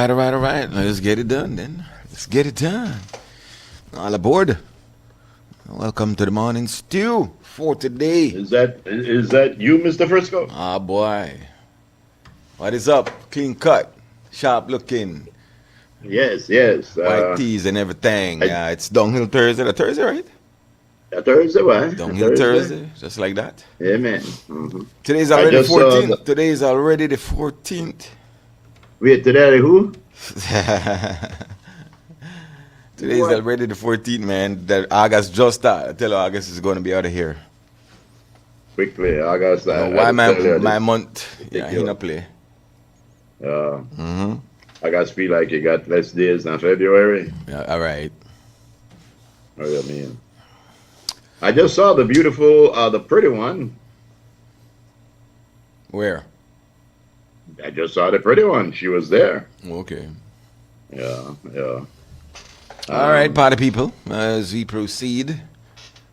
All right. Let's get it done then. Let's get it done. All aboard. Welcome to the morning stew for today. Is that you, Mr. Frisco? Ah, boy. What is up? Clean cut, sharp looking. Yes. White tees and everything. It's Downhill Thursday. Thursday, right? Thursday, what? Downhill Thursday, just like that. Yeah, man. Mm-hmm. Today's already the 14th. Today's already the 14th. Wait, today who? Today's already the 14th, man. That August just started. I tell you, August is going to be out of here. Quickly, August. Why my month? Yeah, he not play. August feel like you got less days than February. Yeah, all right. What do you mean? I just saw the beautiful, the pretty one. Where? I just saw the pretty one. She was there. Okay. Yeah. All right, party people. As we proceed,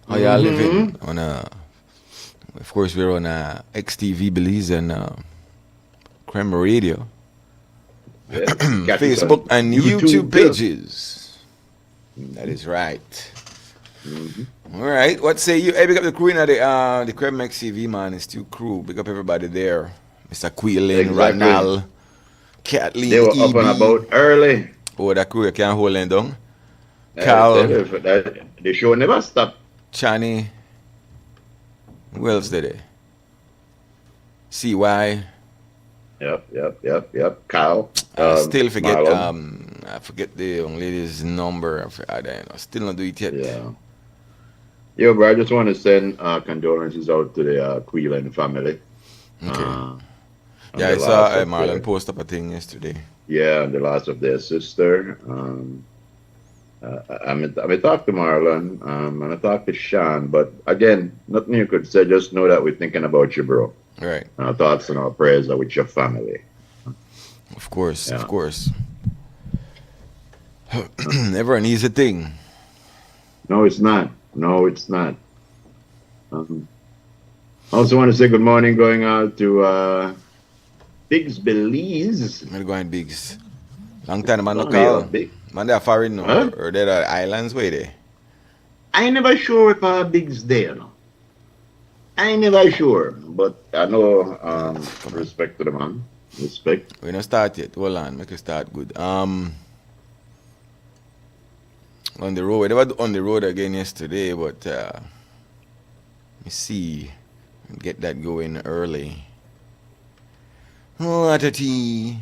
how y'all living on of course we're on XTV Belize and Creme Radio, Facebook and YouTube pages. That is right. All right, what say you? Hey, big up the crew in the Creme XTV man. It's still crew. Big up everybody there. Mr. Quillen, Ranal, Kathleen, they were up and about early. Oh, that crew you can't hold them down. Carl, the show never stopped. Chani, who else did it? CY. Yep. Carl. I still forget. Marlon. I forget the young lady's number. I still not do it yet. Yeah. Yo, bro, I just want to send condolences out to the Quillen family. Okay. Yeah, I saw Marlon post up a thing yesterday. Yeah, the loss of their sister. I may talk to Marlon, and I talk to Sean, but again, nothing you could say. Just know that we're thinking about you, bro. Right. Our thoughts and our prayers are with your family. Of course. Never an easy thing. No, it's not. I also want to say good morning going out to Biggs Belize. I'm going Biggs. Long time man no call. Man they are foreign no, huh? or they are islands where they. I ain't never sure if Biggs there no. I ain't never sure, but I know Come on. respect to the man. Respect. We don't start yet. Hold on, make it start good. On the road. We never on the road again yesterday, but let me see. Get that going early. What a tea.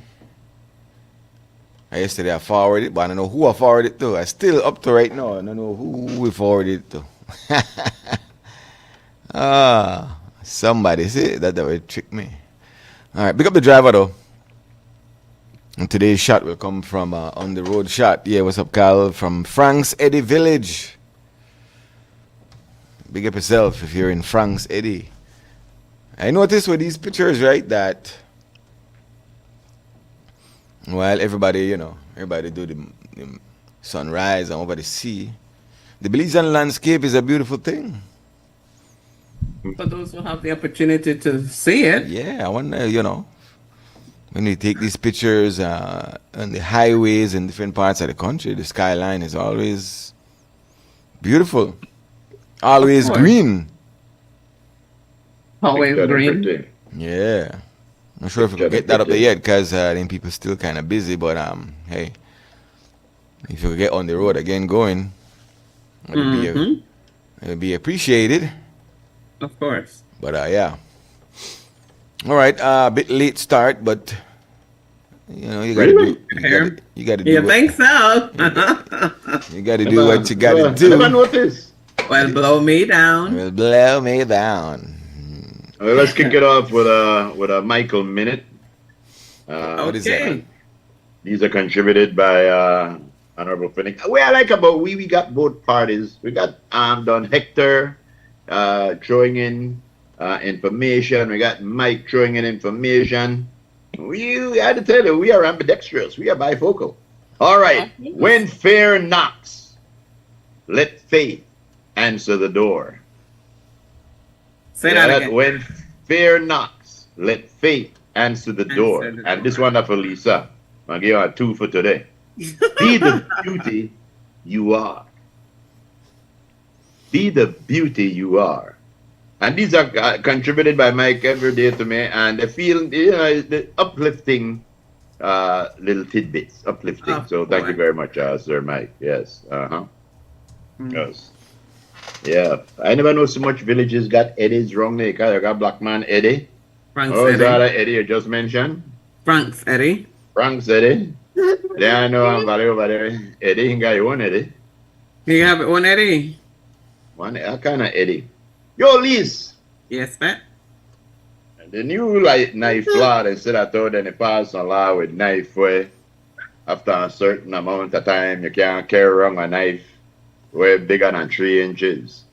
Yesterday I forwarded it, but I don't know who I forwarded it to. I still up to right now. I don't know who we forwarded it to. Somebody see that would trick me. All right, pick up the driver though. And today's shot will come from on the road shot. Yeah, what's up, Carl? From Frank's Eddy Village. Big up yourself if you're in Frank's Eddy. I noticed with these pictures, right, that while everybody do the sunrise and over the sea, the Belizean landscape is a beautiful thing. For those who have the opportunity to see it. Yeah, I wonder, when you take these pictures on the highways in different parts of the country, the skyline is always beautiful. Always green. Always green. Yeah. I'm not sure if we can get that up there yet because then people still kind of busy. But hey, if you get on the road again going, it would be appreciated. Of course. But yeah. All right. A bit late start, but you got to do. You got to do. You think so? You got to do what you got to do. Never noticed. Well, blow me down. Well, blow me down. Well, let's kick it off with a Michael minute. What is that? These are contributed by Honorable Phoenix. What I like about we got both parties. We got Don Hector throwing in information. We got Mike throwing in information. We had to tell you, we are ambidextrous. We are bifocal. All right. When fear knocks, let faith answer the door. Say that again. When fear knocks, let faith answer the door. And this one for Lisa. I'll give you a 2 for today. Be the beauty you are. Be the beauty you are. And these are contributed by Mike every day to me, and they feel the uplifting little tidbits. Uplifting. So thank you very much, Sir Mike. Yes. Yes. Yeah. I never know so much villages got Eddies wrong. They got black man Eddie. Frank's Oh, is Eddy. that Eddie you just mentioned? Frank's Eddy. Frank's Eddie. Then I know I'm very over there. Eddie, you got your own Eddie. You have one Eddy? One kind of Eddie. Yo, Liz. Yes, Pat. The new knife law, they said I told them they passed a law with knife where after a certain amount of time you can't carry around a knife way bigger than 3 inches.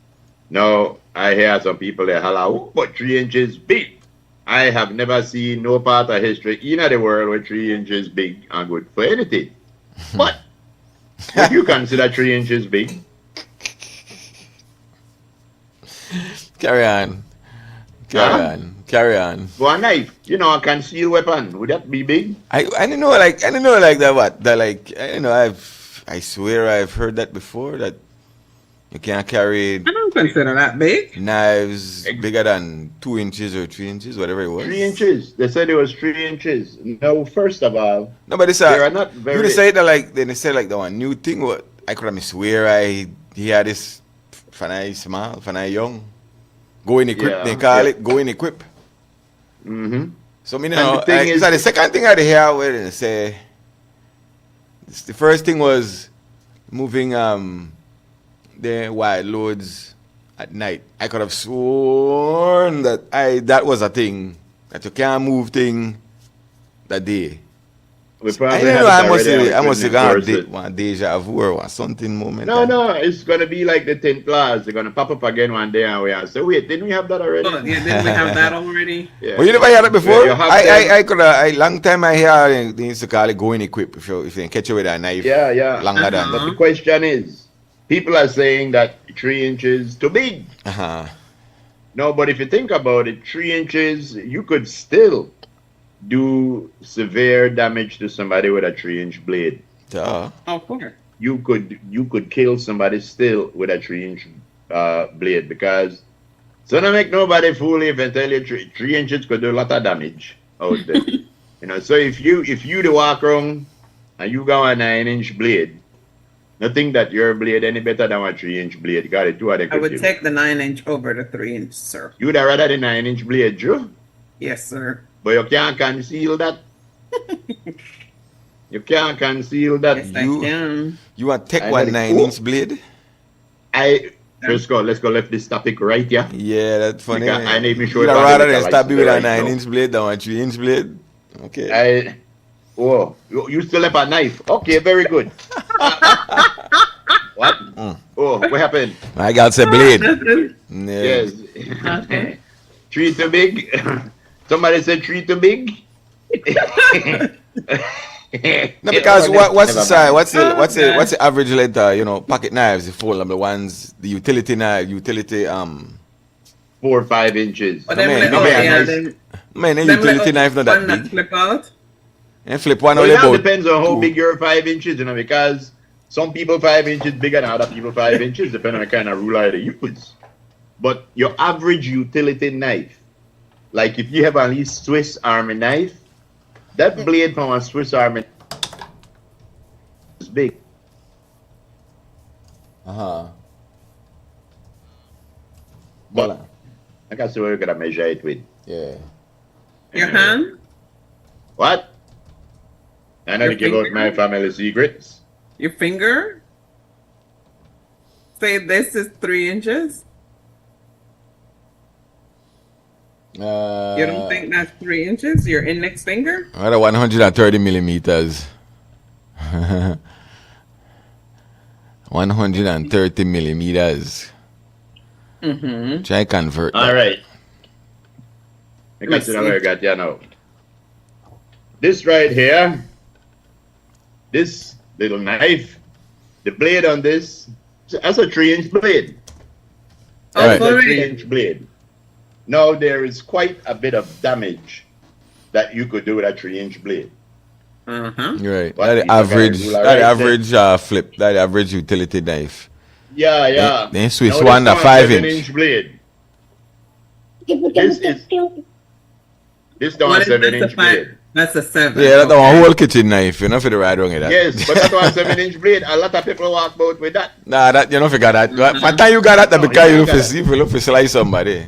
Now, I hear some people they holler, oh, but 3 inches big. I have never seen no part of history in the world where 3 inches big and good for anything. But would you consider 3 inches big? Carry on. Carry on. For a knife, a concealed weapon, would that be big? I didn't know like that what that like I swear I've heard that before that you can't carry I don't consider that big. knives bigger than 2 inches or 3 inches, whatever it was. 3 inches. They said it was 3 inches. No, first of all, No, but it's they are not very. you decide that like then they said like the one new thing what I could have swear he had this when I small, when I young. Go in equip, they call it go in equip. Mm-hmm. So the second thing I hear where they say the first thing was moving the wild loads at night. I could have sworn that was a thing that you can't move thing that day. We I probably don't have know. it I already, must have enforce got it. one deja vu or something moment. No, it's gonna be like the 10 class. They're gonna pop up again one day and we are say, wait, didn't we have that already? Oh, yeah, didn't we have that already? Yeah. Well, you never heard it before? You have I could have long time I hear they used to call it going equip if you catch you with a knife. Yeah. Longer than But the question is, people are saying that 3 inches too big. No, but if you think about it, 3 inches, you could still do severe damage to somebody with a 3-inch blade. Of course. You could kill somebody still with a 3-inch blade because So don't make nobody fool you if I tell you 3 inches could do a lot of damage out there. So if you the walk around and you got a 9-inch blade, nothing that your blade any better than a 3-inch blade. You got it, two of them. I would take the 9-inch over the 3-inch, sir. You would rather the 9-inch blade, Joe? Yes, sir. But you can't conceal that. You can't conceal that. Yes, I can. You want to take one 9-inch blade? Frisco, let's go left this topic right here. Yeah, that's funny. Because I need me show You'd it rather because than I stab you with swear a I know. 9-inch blade than a 3-inch blade? Okay. You still have a knife. Okay, very good. What? Oh, what happened? I got a blade. Yeah. Yes. Okay. Tree too big? Somebody said tree too big? No, because what's the size? What's the average length? Pocket knives, the fold, the ones, the utility knife, 4 or 5 inches. But Man, a utility knife not that big. Flip out. And flip one Well, only it all about depends on how 2. big your 5 inches, because some people 5 inches bigger than other people 5 inches, depending on the kind of ruler they use. But your average utility knife, like if you have at least Swiss Army knife, that blade from a Swiss Army is big. Uh-huh. But I can see where you're gonna measure it with. Yeah. Your hand? What? I know Your to give out finger? my family secrets. Your finger? Say this is 3 inches. You don't think that's 3 inches? Your index finger? I had 130 millimeters. 130 millimeters. Mm-hmm. Try convert that. All right. I Let me can see where see. I got you now. This right here, this little knife, the blade on this, that's a 3-inch blade. Oh, Right. That's a for real? 3-inch blade. Now there is quite a bit of damage that you could do with a 3-inch blade. Uh-huh. You're right. What That is the average, ruler that right average flip, that average utility knife. Yeah. Then Swiss Now, one, this the 5 7 inch. blade. This down What a is this? 7-inch blade. That's a 7. Yeah, that's okay. a whole kitchen knife. You know, for the right wrong with that. Yes, but that's a 7-inch blade. A lot of people walk about with that. Nah, that you don't forget that. By the time you got that, No, because you you got look for slice somebody.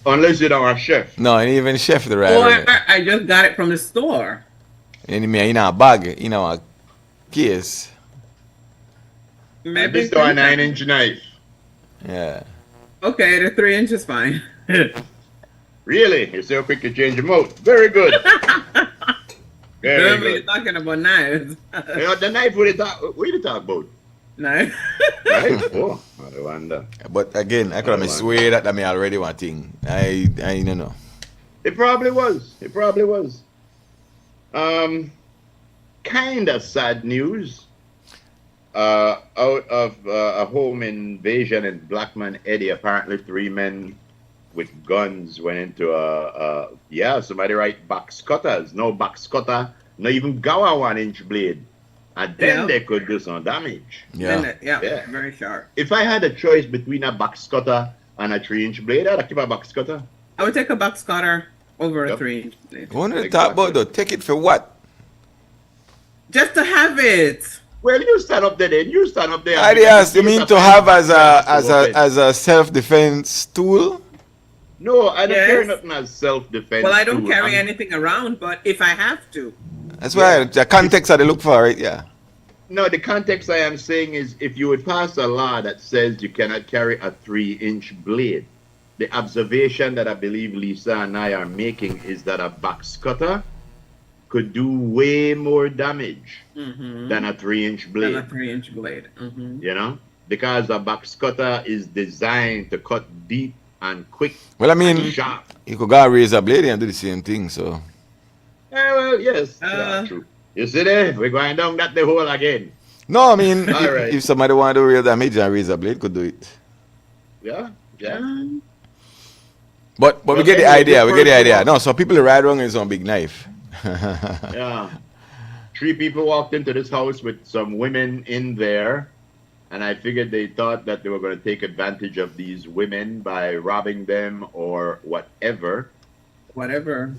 Unless you don't have a chef. No, and even chef the right Or wrong. I just got it from the store. And in a bag, in a case. And this down a 9-inch knife. Yeah. Okay, the 3 inch is fine. Really? You see how quick you change your mode? Very good. Very Remember you're good. talking about knives. The knife, what you talk about? No. Right? Oh, I wonder. But again, I could have swear that me already one thing. I don't know. It probably was. Kind of sad news. Out of a home invasion in Blackman, Eddie, apparently 3 men with guns went into somebody box cutters. No box cutter, not even Gower 1-inch blade. And then they could do some damage. Yeah. Yeah, very sharp. If I had a choice between a box cutter and a 3-inch blade, I'd keep a box cutter. I would take a box cutter over a Yep. 3 inch blade. What are you talk about though? Take it for what? Just to have it. Well, you stand up there then. You stand up there. Ideas, you mean to have as a self-defense tool? No, I don't Yes. carry nothing as self-defense. Well, I don't tool. carry I'm- anything around, but if I have to. That's why the context that they look for, right? Yeah. No, the context I am saying is if you would pass a law that says you cannot carry a 3-inch blade, the observation that I believe Lisa and I are making is that a box cutter could do way more damage Mm-hmm. than a 3-inch blade. Than a 3 inch blade. Mm-hmm. You know, because a box cutter is designed to cut deep and quick Well, I and mean, sharp. you could go and raise a blade and do the same thing. So Well, yes, that's true. You see there, we're going down that the hole again. no, I mean, All right. if somebody want to do real damage and raise a blade, could do it. Yeah. But we Well, get the anyway, idea. We get the first idea. of all- No, so people ride wrong is on big knife. Yeah. 3 people walked into this house with some women in there, And I figured they thought that they were going to take advantage of these women by robbing them or whatever. Whatever.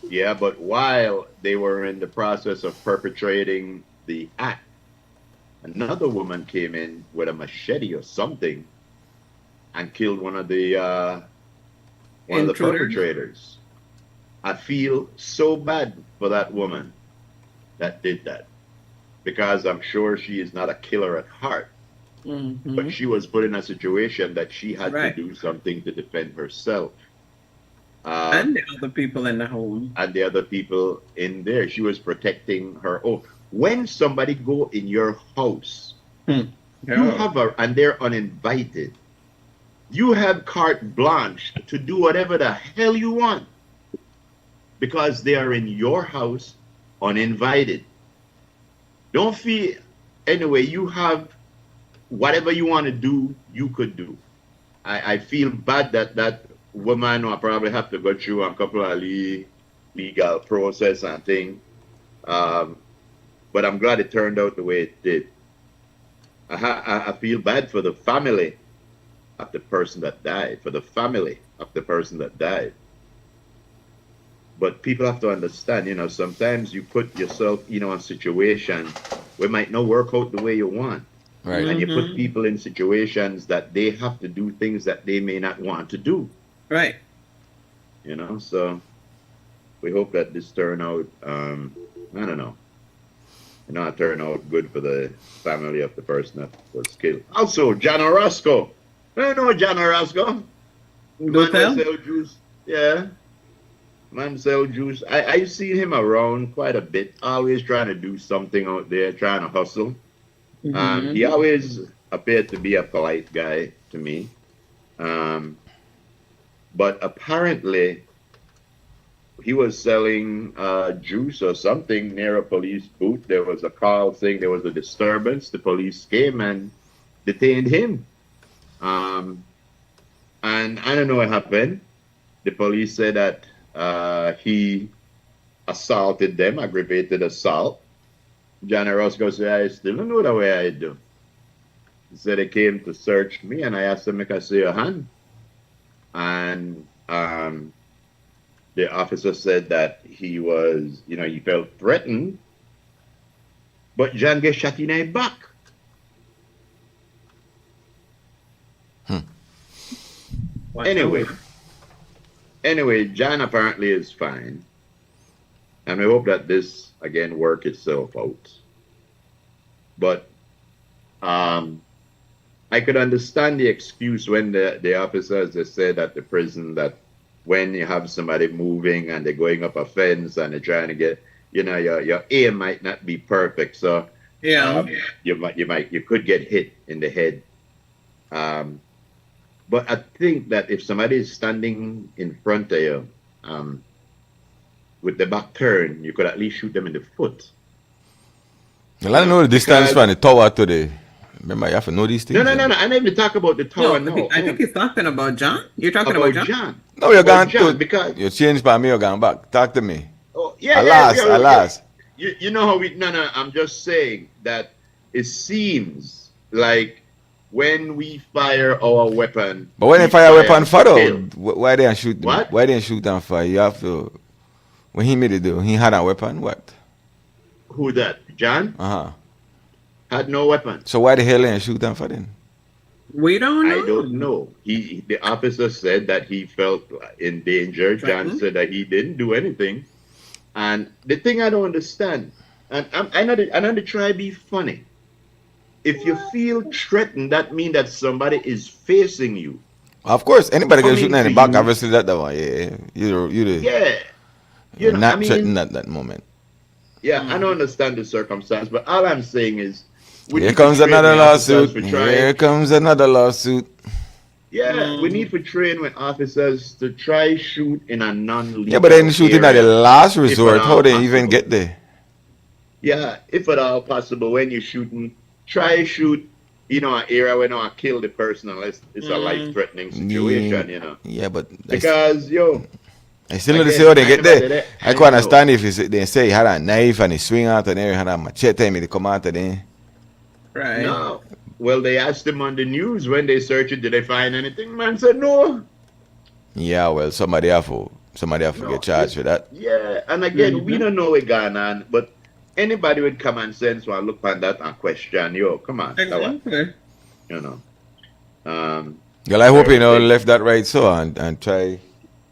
Yeah, but while they were in the process of perpetrating the act, another woman came in with a machete or something and killed one of the perpetrators. I feel so bad for that woman that did that, because I'm sure she is not a killer at heart, but she was put in a situation that she had to do something to defend herself. And the other people in the home. And the other people in there. She was protecting her own. When somebody go in your house, you have and they're uninvited, you have carte blanche to do whatever the hell you want, because they are in your house uninvited. Don't feel, anyway, you have whatever you want to do, you could do. I feel bad that woman will probably have to go through a couple of legal process and thing. But I'm glad it turned out the way it did. I feel bad for the family of the person that died, But people have to understand, sometimes you put yourself, in a situation where it might not work out the way you want. Right. And you put people in situations that they have to do things that they may not want to do. Right. So we hope that this turn out, I don't know. It turn out good for the family of the person that was killed. Also, John Orozco. I know John Orozco. Man sell juice. Yeah. Man sell juice. I see him around quite a bit, always trying to do something out there, trying to hustle. He always appeared to be a polite guy to me. But apparently, he was selling juice or something near a police booth. There was a call saying there was a disturbance. The police came and detained him. And I don't know what happened. The police said that he assaulted them, aggravated assault. John Orozco said, I still don't know the way I do. He said they came to search me, and I asked them if I see a hand. And the officer said that he was, he felt threatened, but John get shot in the back. Anyway, John apparently is fine. And we hope that this, again, work itself out. But I could understand the excuse when the officers, they said at the prison that when you have somebody moving and they're going up a fence and they're trying to get, your aim might not be perfect. So you could get hit in the head. But I think that if somebody is standing in front of you with the back turned, you could at least shoot them in the foot. Well, I don't know the distance from the tower to the. Remember, you have to know these things. No. I didn't even talk about the tower. No, I think he's talking about John. You're talking about John? No, you're going to. Because you changed by me, you're going back. Talk to me. Oh, yeah. Alas. You know how we. No. I'm just saying that it seems like when we fire our weapon. But when they fire a weapon, why didn't shoot them? What? Why didn't shoot them fire? You have to. When he made it do, he had a weapon. What? Who that? John? Had no weapon. So why the hell didn't shoot them for then? We don't know. I don't know. The officer said that he felt in danger. John said that he didn't do anything. And the thing I don't understand, and I know to try to be funny. If you feel threatened, that means that somebody is facing you. Of course, anybody can shoot in the back. Obviously, that one. Yeah, you're not threatened at that moment. Yeah, I don't understand the circumstance, but all I'm saying is, here comes another lawsuit. Here comes another lawsuit. Yeah, we need to train with officers to try shoot in a non-lethal. Yeah, but then shooting at the last resort, how they possible. even get there? Yeah, if at all possible, when you're shooting, try shoot, an area where not kill the person unless it's a life-threatening situation, Yeah, but because I still know to see how they get there. I can't understand if they say he had a knife and he swing out and there, he had a machete and he come out of there. Right. No. Well, they asked him on the news when they searched it, did they find anything? Man said no. Yeah, well, somebody have to No, get charged for that. Yeah, and again, we don't know what's going on, but anybody with common sense will look at that and question, yo, come on, that one, Exactly. you know. Um, Well, I hope everything. left that right so and try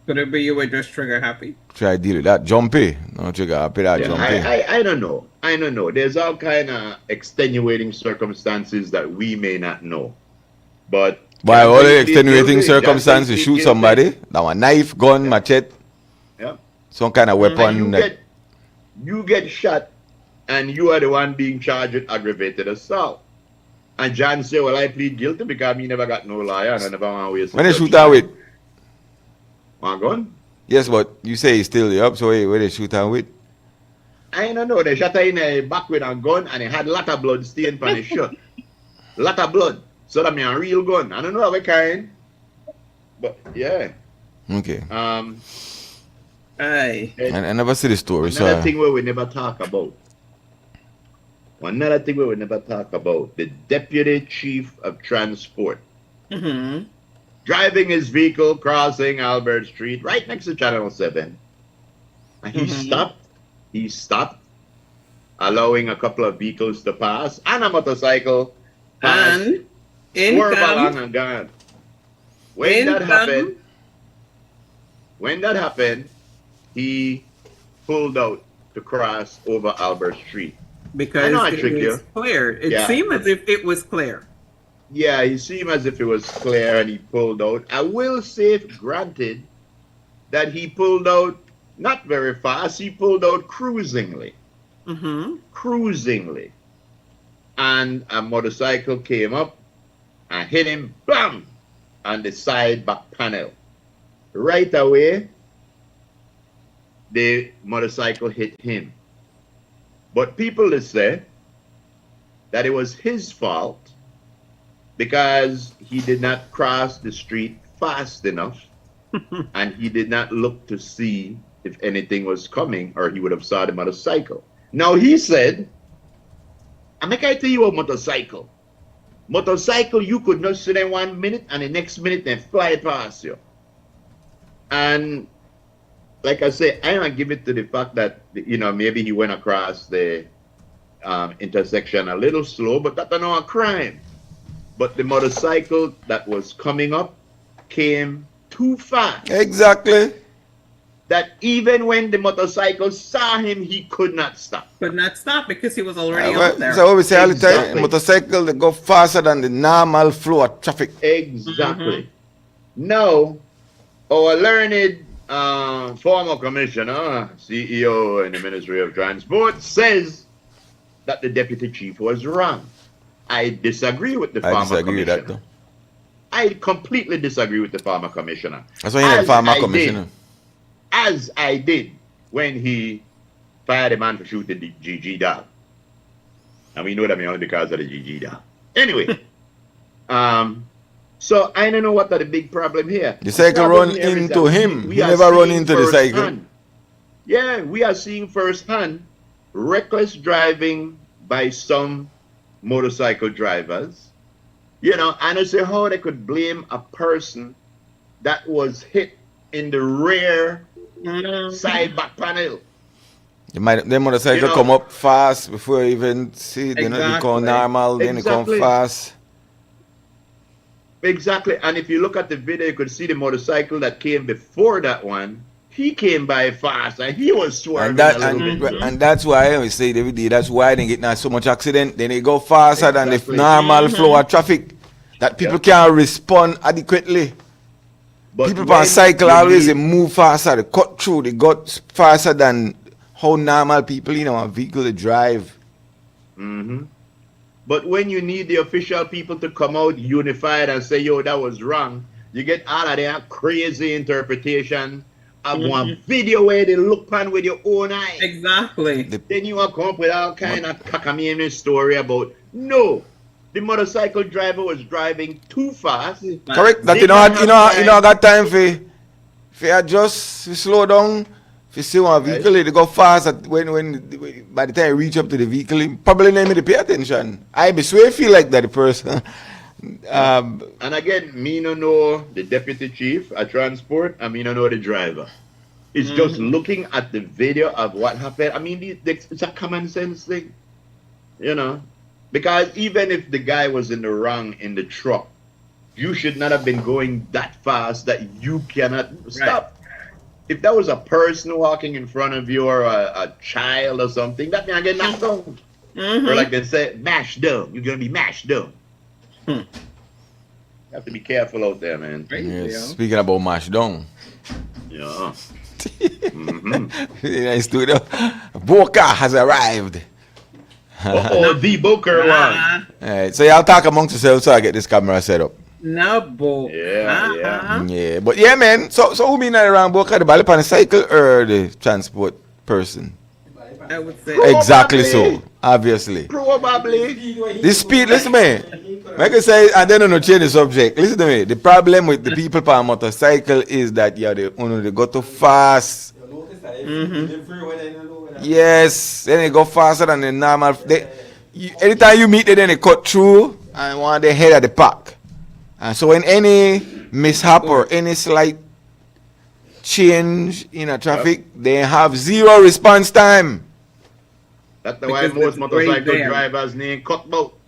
Could it be you were just trigger happy? deal with that jumpy. No trigger happy that Yeah, jumpy. I don't know. I don't know. There's all kind of extenuating circumstances that we may not know, but Why all the Johnson plead extenuating guilty. circumstances Johnson shoot plead somebody? guilty. That one knife, gun, machete, Yeah, some kind of and weapon. you get shot, and you are the one being charged with aggravated assault. And John said, "Well, I plead guilty because me never got no lawyer and I never want to waste." When they shoot her with? One gun? Yes, but you say he's still up, so where they shoot her with? I don't know. They shot her in the back with a gun, and it had a lot of blood stain on his shirt. Lot of blood. So that mean a real gun. I don't know what kind, but yeah. Okay. Aye. I never see the story, Another so thing where we never talk about. Another thing where we never talk about. The Deputy Chief of Transport. Mm-hmm. Driving his vehicle crossing Albert Street right next to Channel 7. And he stopped, allowing a couple of vehicles to pass and a motorcycle pass, And swerve along income. and gone. When that happened, he pulled out to cross over Albert Street. Because I know I it tricked was you. clear. It Yeah. seemed as if it was clear. Yeah, he seemed as if it was clear and he pulled out. I will say, granted, that he pulled out not very fast. He pulled out cruisingly. Mm-hmm. Cruisingly. And a motorcycle came up and hit him, bam, on the side back panel. Right away, the motorcycle hit him. But people say that it was his fault because he did not cross the street fast enough and he did not look to see if anything was coming or he would have saw the motorcycle. Now he said, I make I tell you a motorcycle. Motorcycle, you could not sit in 1 minute and the next minute they fly past you. And like I say, I don't give it to the fact that, maybe he went across the intersection a little slow, but that's not a crime. But the motorcycle that was coming up came too fast. exactly. That even when the motorcycle saw him, he could not stop. Could not stop because he was already out there. So what we say all the time, Exactly. motorcycle they go faster than the normal flow of traffic. Exactly. Now, our learned former commissioner, CEO in the Ministry of Transport, says that the deputy chief was wrong. I disagree with the I former disagree with commissioner. that though. I completely disagree with the former commissioner. That's why you need a farmer I did. commissioner. As I did when he fired a man for shooting the GG dog. And we know that only because of the GG dog. Anyway, so I don't know what the big problem here. The cycle problem run here is into that him. we He are never run seeing into the cycle. firsthand. Yeah, we are seeing firsthand reckless driving by some motorcycle drivers. And I say how they could blame a person that was hit in the rear side back panel. The motorcycle come up fast before you even see it. They come normal, then they come Exactly. fast. Exactly. And if you look at the video, you could see the motorcycle that came before that one. He came by fast and he was swerving a little bit. And that's why we say every day, that's why they get not so much accident. Then they go faster than the Exactly. normal flow of traffic. That people can't respond adequately. But People when on cycle you always need- they move faster, they cut through, they got faster than how normal people, a vehicle they drive. Mhm. But when you need the official people to come out unified and say, yo, that was wrong, you get all of that crazy interpretation of one video where they look on with your own eye. Exactly. Then you will come up with all kind of cockamamie story about, no, the motorcycle driver was driving too fast. Correct? That They you don't have know, got time for adjust, slow down, If you see one vehicle, they go fast when by the time you reach up to the vehicle, you probably not even pay attention. I be swear feel like that the person. And again, me no know the deputy chief at transport, and me no know the driver. It's just looking at the video of what happened. I mean, it's a common sense thing, you know. Because even if the guy was in the wrong in the truck, you should not have been going that fast that you cannot stop. If that was a person walking in front of you or a child or something, that can get knocked down. Or like they say, mashed down. You're going to be mashed down. You have to be careful out there, man. Yes, speaking about mash down. Yeah. In the studio, Boca has arrived. The Booker one. Alright, so y'all talk amongst yourselves so I get this camera set up. No, Bo. Yeah, but yeah, man. So who been around Boca? The bally on the cycle or the transport person? I would say Exactly so. Obviously. Probably. The speed, listen to me. Like I say, and then no change the subject. Listen to me. The problem with the people on motorcycle is that they go too fast. Yes, then they go faster than the normal. Anytime you meet them, then they cut through and want the head of the pack. And so when any mishap or any slight change in a traffic, they have zero response time. That's why most motorcycle drivers need cut boat.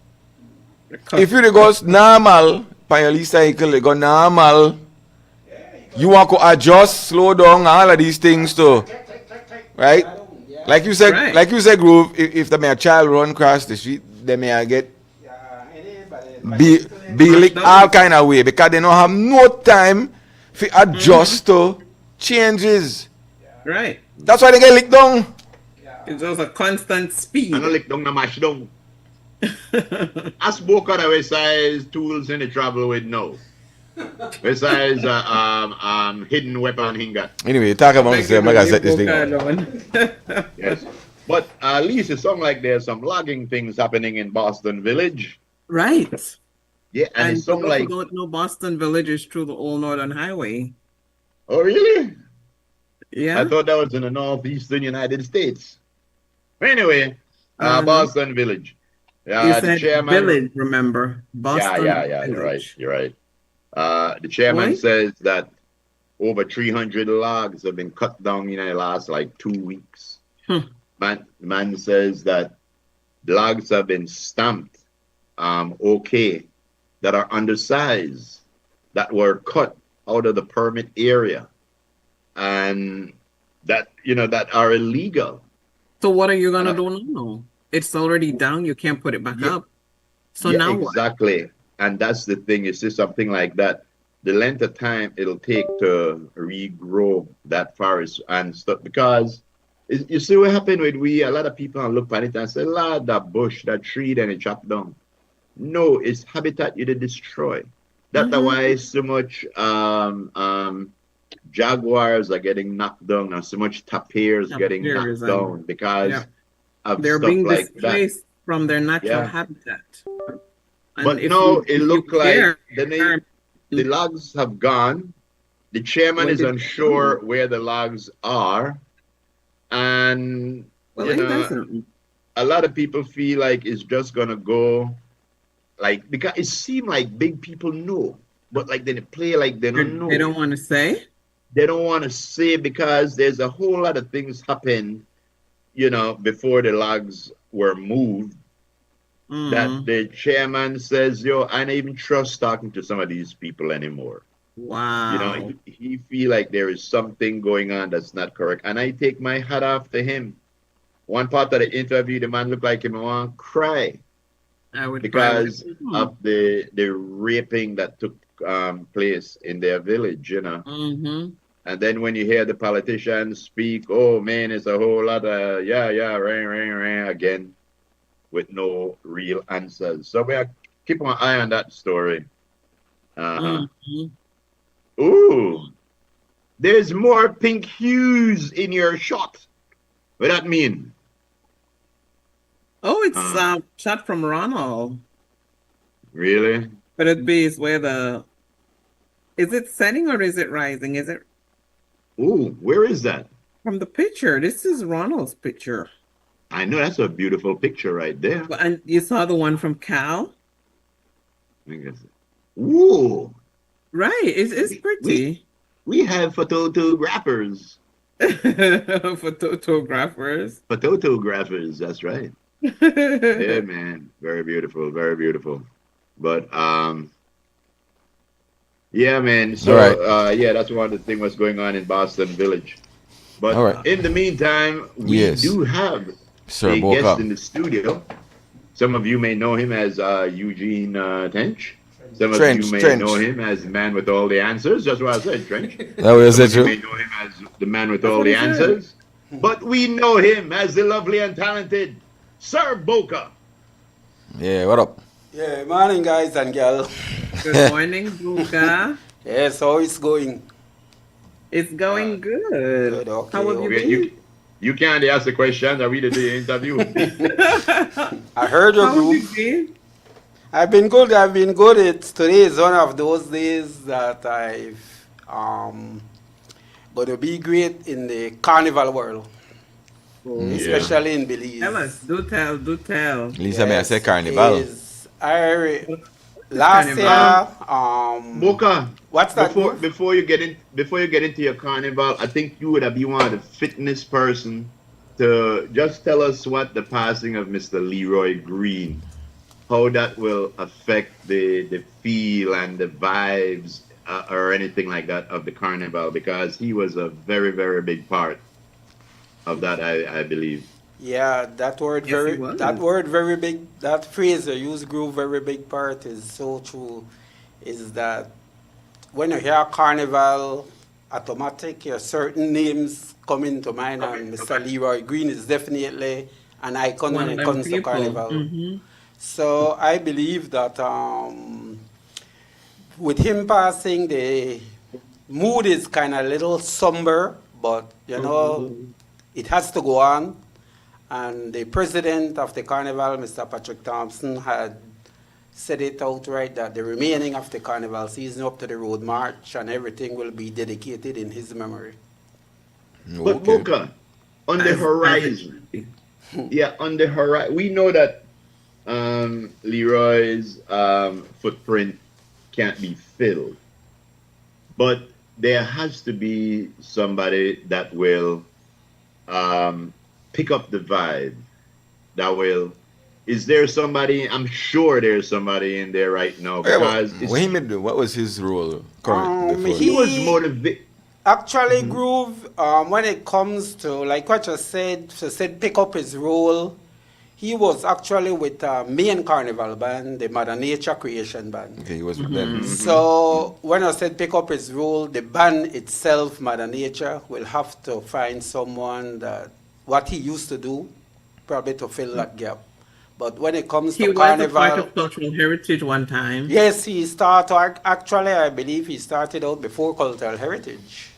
If you go normal, on your cycle, they go normal. You want to adjust, slow down, all of these things too. Right? Like you said, Groove, if the child run across the street, they may get be licked all kind of way because they don't have no time to adjust to changes. right. That's why they get licked down. It's just a constant speed. I don't lick down the mash down. Ask Boca the size tools in the travel with no. Besides hidden weapon hinga. Anyway, talk about yourself. I gotta set this thing up. Yes. But at least it sounds like there's some logging things happening in Boston Village. Right. Yeah, and it sounds like don't know Boston Village is through the Old Northern Highway. Oh really? Yeah. I thought that was in the northeastern United States. Anyway, Boston Village. You said the chairman, village, remember? Boston Yeah, Village. you're right. The chairman says that over 300 logs have been cut down in the last like 2 weeks. Man says that logs have been stamped okay, that are undersized, that were cut out of the permit area, and that that are illegal. So what are you gonna do now? It's already down. You can't put it back up. So now exactly. And that's the thing. You see something like that, the length of time it'll take to regrow that forest and stuff. Because you see what happened with a lot of people look at it and say, "Lord, that bush, that tree, then it chopped down." No, it's habitat you did destroy. That's why so much jaguars are getting knocked down and so much tapirs getting knocked down because of they're stuff being like displaced that. from their natural habitat. And But no, it looked like the logs have gone. The chairman is unsure where the logs are. And, a lot of people feel like it's just going to go, like, because it seemed like big people know. But, like, they play like they don't know. They don't want to say? They don't want to say because there's a whole lot of things happen, before the logs were moved. That the chairman says, I don't even trust talking to some of these people anymore. Wow. He feel like there is something going on that's not correct. And I take my hat off to him. One part of the interview, the man looked like him want to cry. I would because of the raping that took place in their village, And then when you hear the politicians speak, oh man, it's a whole lot of ring again, with no real answers. So we are keeping an eye on that story. Ooh, there's more pink hues in your shot. What that mean? Oh, it's shot from Ronald. Really? But it is where is it setting or is it rising? Is it? Ooh, where is that? from the picture. This is Ronald's picture. I know that's a beautiful picture right there. And you saw the one from Cal? Ooh, Right. It's pretty. we have photographers. Photographers. Photographers, that's right. Yeah, man. Very beautiful, very beautiful. But yeah, man. So All right. yeah, that's one of the things what's going on in Boston Village. But All right. in the meantime, we Yes. do have Sir a guest Boca. in the studio. Some of you may know him as Eugene Tench. Some of Trench, you may Trench. know him as the man with all the answers. That's what I said, Trench. That was Some it, of you may true? know him as the man with That's all what the he said. answers. But we know him as the lovely and talented Sir Boca. Yeah, what up? Yeah, morning guys and girl. Good morning, Buka. Yes, how it's going? It's going good. Good, okay, How have you okay. been? You can't ask the question that we did the interview. I heard your How have you group. been? I've been good. I've been good. Today is one of those days that I've gonna be great in the carnival world, especially in Belize. Tell us. Do tell. Do tell. Lisa, may I say carnival? Last Carnival. year, Boca, what's that? before you get into your carnival, I think you would be one of the fitness person to just tell us what the passing of Mr. Leroy Green, how that will affect the feel and the vibes or anything like that of the carnival, because he was a very, very big part of that, I believe. Yeah, that word Yes, it was. very big, that phrase you use, groove, very big part, is so true. Is that when you hear carnival, automatic, your certain names come into mind, and Mr. Leroy Green is definitely an icon One when of it them comes to people. carnival. Mhm. So I believe that with him passing, the mood is kind of a little somber, but you know, it has to go on. And the president of the carnival, Mr. Patrick Thompson, had said it outright that the remaining of the carnival season up to the road march and everything will be dedicated in his memory. But Okay. Boca, on the As it horizon, should be. yeah, on the horizon, we know that Leroy's footprint can't be filled, but there has to be somebody that will pick up the vibe. That will. Is there somebody? I'm sure there's somebody in there right now, Yeah, because what he made, what was his role current before? he was motivated. Actually, Groove, when it comes to, like what you said pick up his role, he was actually with main carnival band, the Mother Nature Creation Band. Okay, he was with them. So when I said pick up his role, the band itself, Mother Nature, will have to find someone that what he used to do, probably to fill that gap. But when it comes He to was a part carnival, of cultural heritage one time. yes, he started. Actually, I believe he started out before cultural heritage.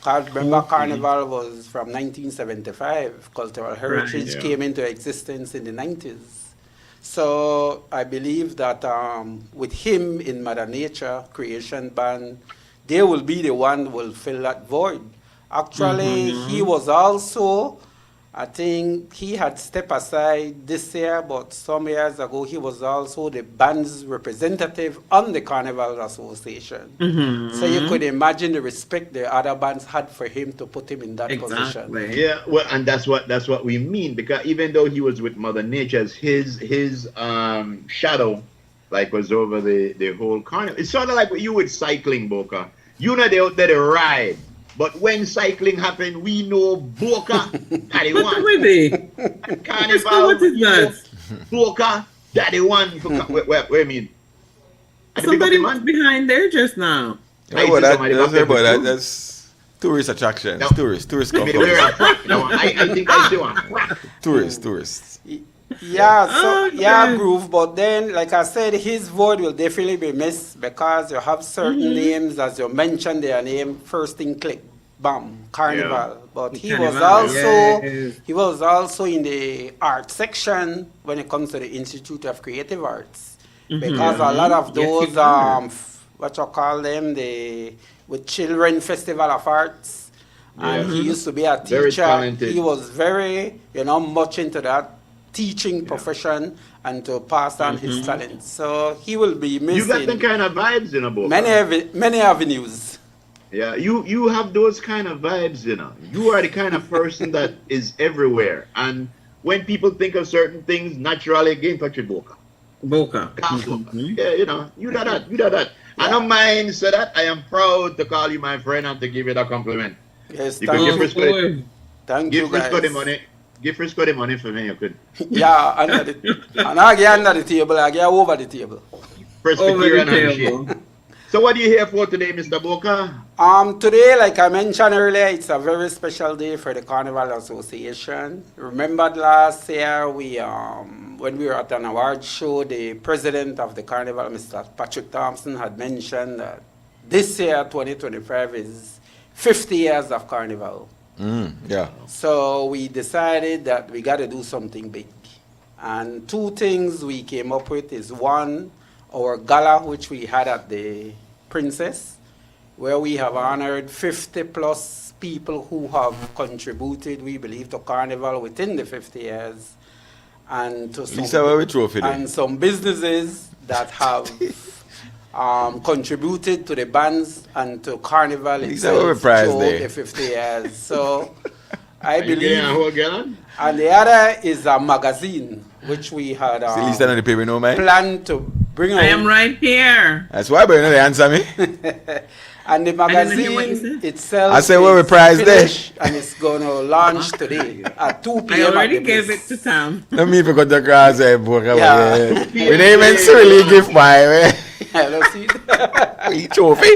Remember, Carnival was from 1975. Cultural heritage yeah. came into existence in the 90s. So I believe that with him in Mother Nature Creation Band, they will be the one who will fill that void. Actually, he was also, I think he had stepped aside this year, but some years ago he was also the band's representative on the Carnival Association. So you could imagine the respect the other bands had for him to put him in that position. Exactly. Yeah, well, and that's what we mean, because even though he was with Mother Nature's, his shadow like was over the whole carnival. It's sort of like what you with cycling, Boca. You know they out there to ride, but when cycling happened, we know Boca that the But one. really, Carnival, what is that? Boca that the one. Wait a minute. At the pick up Somebody the was man? behind there just now. I About see that, somebody that's back there about that. too. That's tourist attractions. No. Tourists come Maybe we're from a crack. No, I think I see one. Crack. tourists. Yeah, so yeah, Okay. Groove. But then, like I said, his vote will definitely be missed because you have certain names, as you mentioned their name, first thing click, bam, Carnival. But he was Carnival, also yes. he was also in the art section when it comes to the Institute of Creative Arts, because a lot of Yes, he those was. what you call them, the with Children Festival of Arts. And he used to be a Very teacher. talented. He was very, much into that teaching profession and to pass on his talents. So he will be missing You got the kind of vibes, Boca. many avenues. Yeah, you have those kind of vibes, You are the kind of person that is everywhere. And when people think of certain things, naturally, game touch with Boca. Boca. Yeah, you do that. I don't mind say that. I am proud to call you my friend and to give you that compliment. Yes, You could give Frisco, thank give you Frisco the guys. money. Give Frisco the money for me, you could. Yeah, and I get under the table, I get over the table. Presbyterian Over the handshake. table. So what are you here for today, Mr. Boca? Today, like I mentioned earlier, it's a very special day for the Carnival Association. Remember last year, when we were at an award show, the president of the Carnival, Mr. Patrick Thompson, had mentioned that this year, 2025, is 50 years of Carnival. Yeah. So we decided that we got to do something big. And two things we came up with is one, our gala, which we had at the Princess, where we have honored 50 plus people who have contributed, we believe, to Carnival within the 50 years. And to Lisa, where we trophy then? and some businesses that have contributed to the bands and to Carnival Lisa, where we itself prize through there? the 50 years. So I Are you getting a believe, whole gallon? and the other is a magazine, which we had See, Lisa, not the paper, no, man. planned to bring out. I am right here. That's why, but you know they answer me. And the didn't hear what you magazine said. itself I said, where we is prize there? finished, and it's going to launch today at 2 p.m. I already at the gave Bliss. it to Tom. Let me forget the grass, Boca. Yeah. We didn't even really give my Yeah, let's see. we trophy.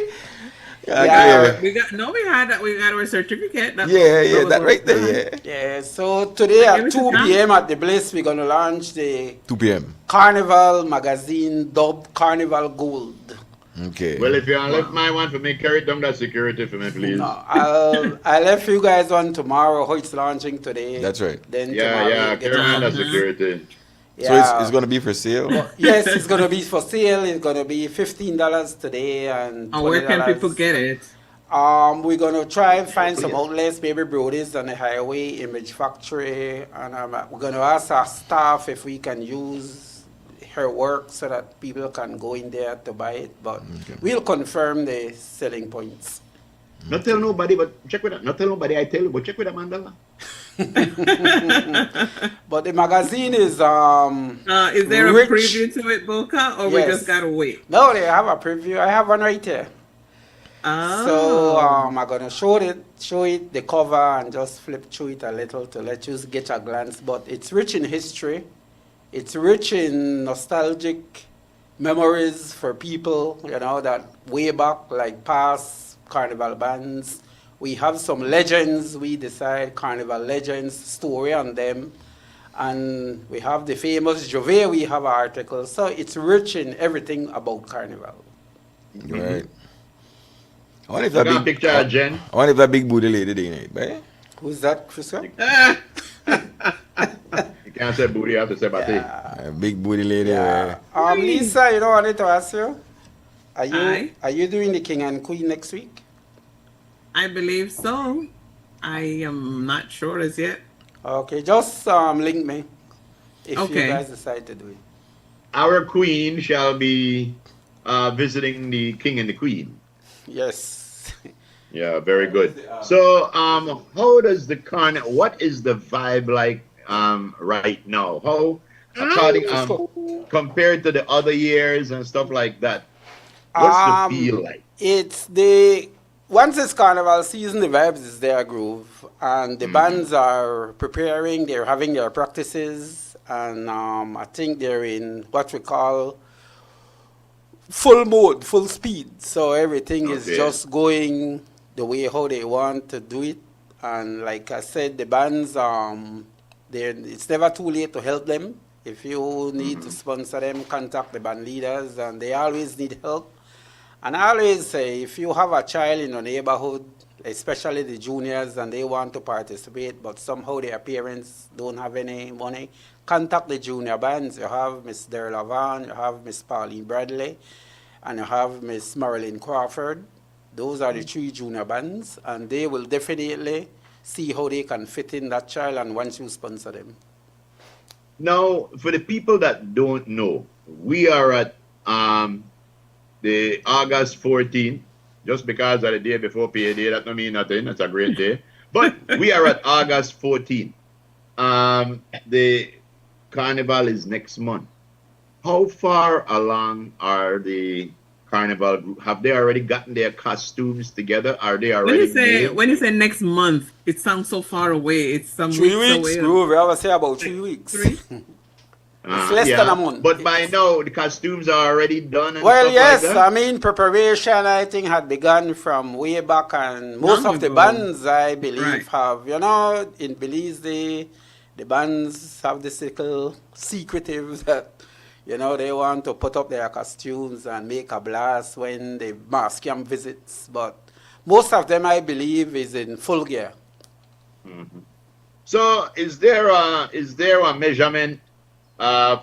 Yeah. We got our certificate. Yeah, was that right there, done. yeah. Yeah, so today Give at it to 2 Tom. p.m. at the Bliss, we're going to launch the 2 p.m. Carnival magazine dubbed Carnival Gold. Okay. Well, if you left my one for me, carry down that security for me, please. No, I'll let you guys on tomorrow how it's launching today. That's right. Then Yeah, tomorrow yeah, you'll get carry on it. that security. So it's going to be for sale? Yes, it's going to be for sale. It's going to be $15 today and $20. And where can people get it? We're going to try and find some outlets, maybe Brody's on the highway, Image Factory, and we're going to ask our staff if we can use her work so that people can go in there to buy it. But we'll confirm the selling points. Not tell nobody, but check with that. Not tell nobody, I tell you, but check with that Mandela. But the magazine is Is there a rich. preview to it, Boca, or we Yes. just gotta wait? No, they have a preview. I have one right here. Oh. So I'm gonna show it the cover and just flip through it a little to let you get a glance. But it's rich in history. It's rich in nostalgic memories for people, that way back, like past Carnival bands. We have some legends. We decide Carnival legends, story on them. And we have the famous Jove, we have articles. So it's rich in everything about Carnival. Right. I wonder if I that got a big picture of Jen. I wonder if that big booty lady did it, right? Who's that, Frisco? You can't say booty, you have to say bati. A big booty lady. Yeah. Lisa, I wanted to ask you. Aye. Are you doing the King and Queen next week? I believe so. I am not sure as yet. Okay, just link me if Okay. you guys decide to do it. Our queen shall be visiting the king and the queen. Yes. Yeah, very good. So, how does the what is the vibe like right now? How, according, compared to the other years and stuff like that, what's the feel like? Once it's Carnival season, the vibes is there, groove, and the bands are preparing. They're having their practices, and I think they're in what we call full mode, full speed. So everything is just going the way how they want to do it. And like I said, the bands, it's never too late to help them. If you need to sponsor them, contact the band leaders, and they always need help. And I always say, if you have a child in your neighborhood, especially the juniors, and they want to participate, but somehow their parents don't have any money, contact the junior bands. You have Miss Derla Vaughan, you have Miss Pauline Bradley, and you have Miss Marilyn Crawford. Those are the 3 junior bands, and they will definitely see how they can fit in that child and once you sponsor them. Now, for the people that don't know, we are at the August 14th, just because of the day before payday, that don't mean nothing. That's a great day. But we are at August 14th. The carnival is next month. How far along are the carnival group? Have they already gotten their costumes together? Are they already When you say next month, it sounds so far away. It's some 3 weeks, away. Groove. I would say about 3 weeks. 3? It's less than a month. But by now, the costumes are already done and Well, stuff yes, like that? I mean, preparation, I think, had begun from way back, and most Long of the ago. bands, I believe, Right. have, in Belize, the bands have this little secretive that, they want to put up their costumes and make a blast when the mass camp visits, but most of them, I believe, is in full gear. Mhm. So, is there a measurement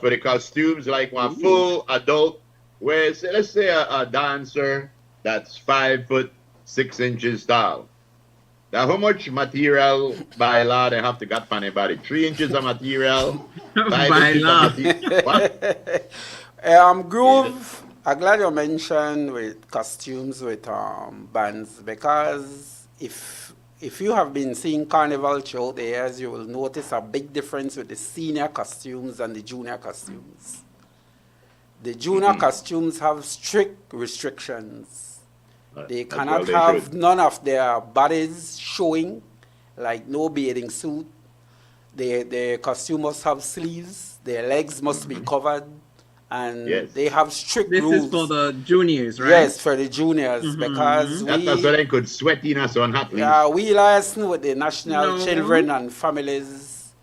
for the costumes, like one full adult, where let's say a dancer that's 5'6" tall? Now, how much material by law they have to get on their body? 3 inches of material, 5 By inches law. of material. What? Groove, I'm glad you mentioned with costumes with bands, because if you have been seeing carnival throughout the years, you will notice a big difference with the senior costumes and the junior costumes. The junior costumes have strict restrictions. They That's cannot well they have should. none of their bodies showing, like no bathing suit. Their costume must have sleeves. Their legs must be covered. And Yes. they have strict This rules. is for the juniors, right? Yes, for the juniors, because That's so they could sweat in us on hot we liaison with the National No. Children and Families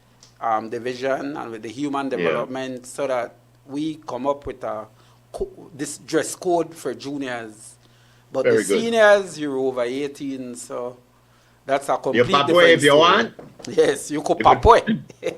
Division and with the Human Development, so that we come up with this dress code for juniors. But Very the good. seniors, you're over 18, so that's a You complete pop different away if you story. want. Yes, you could You pop away. You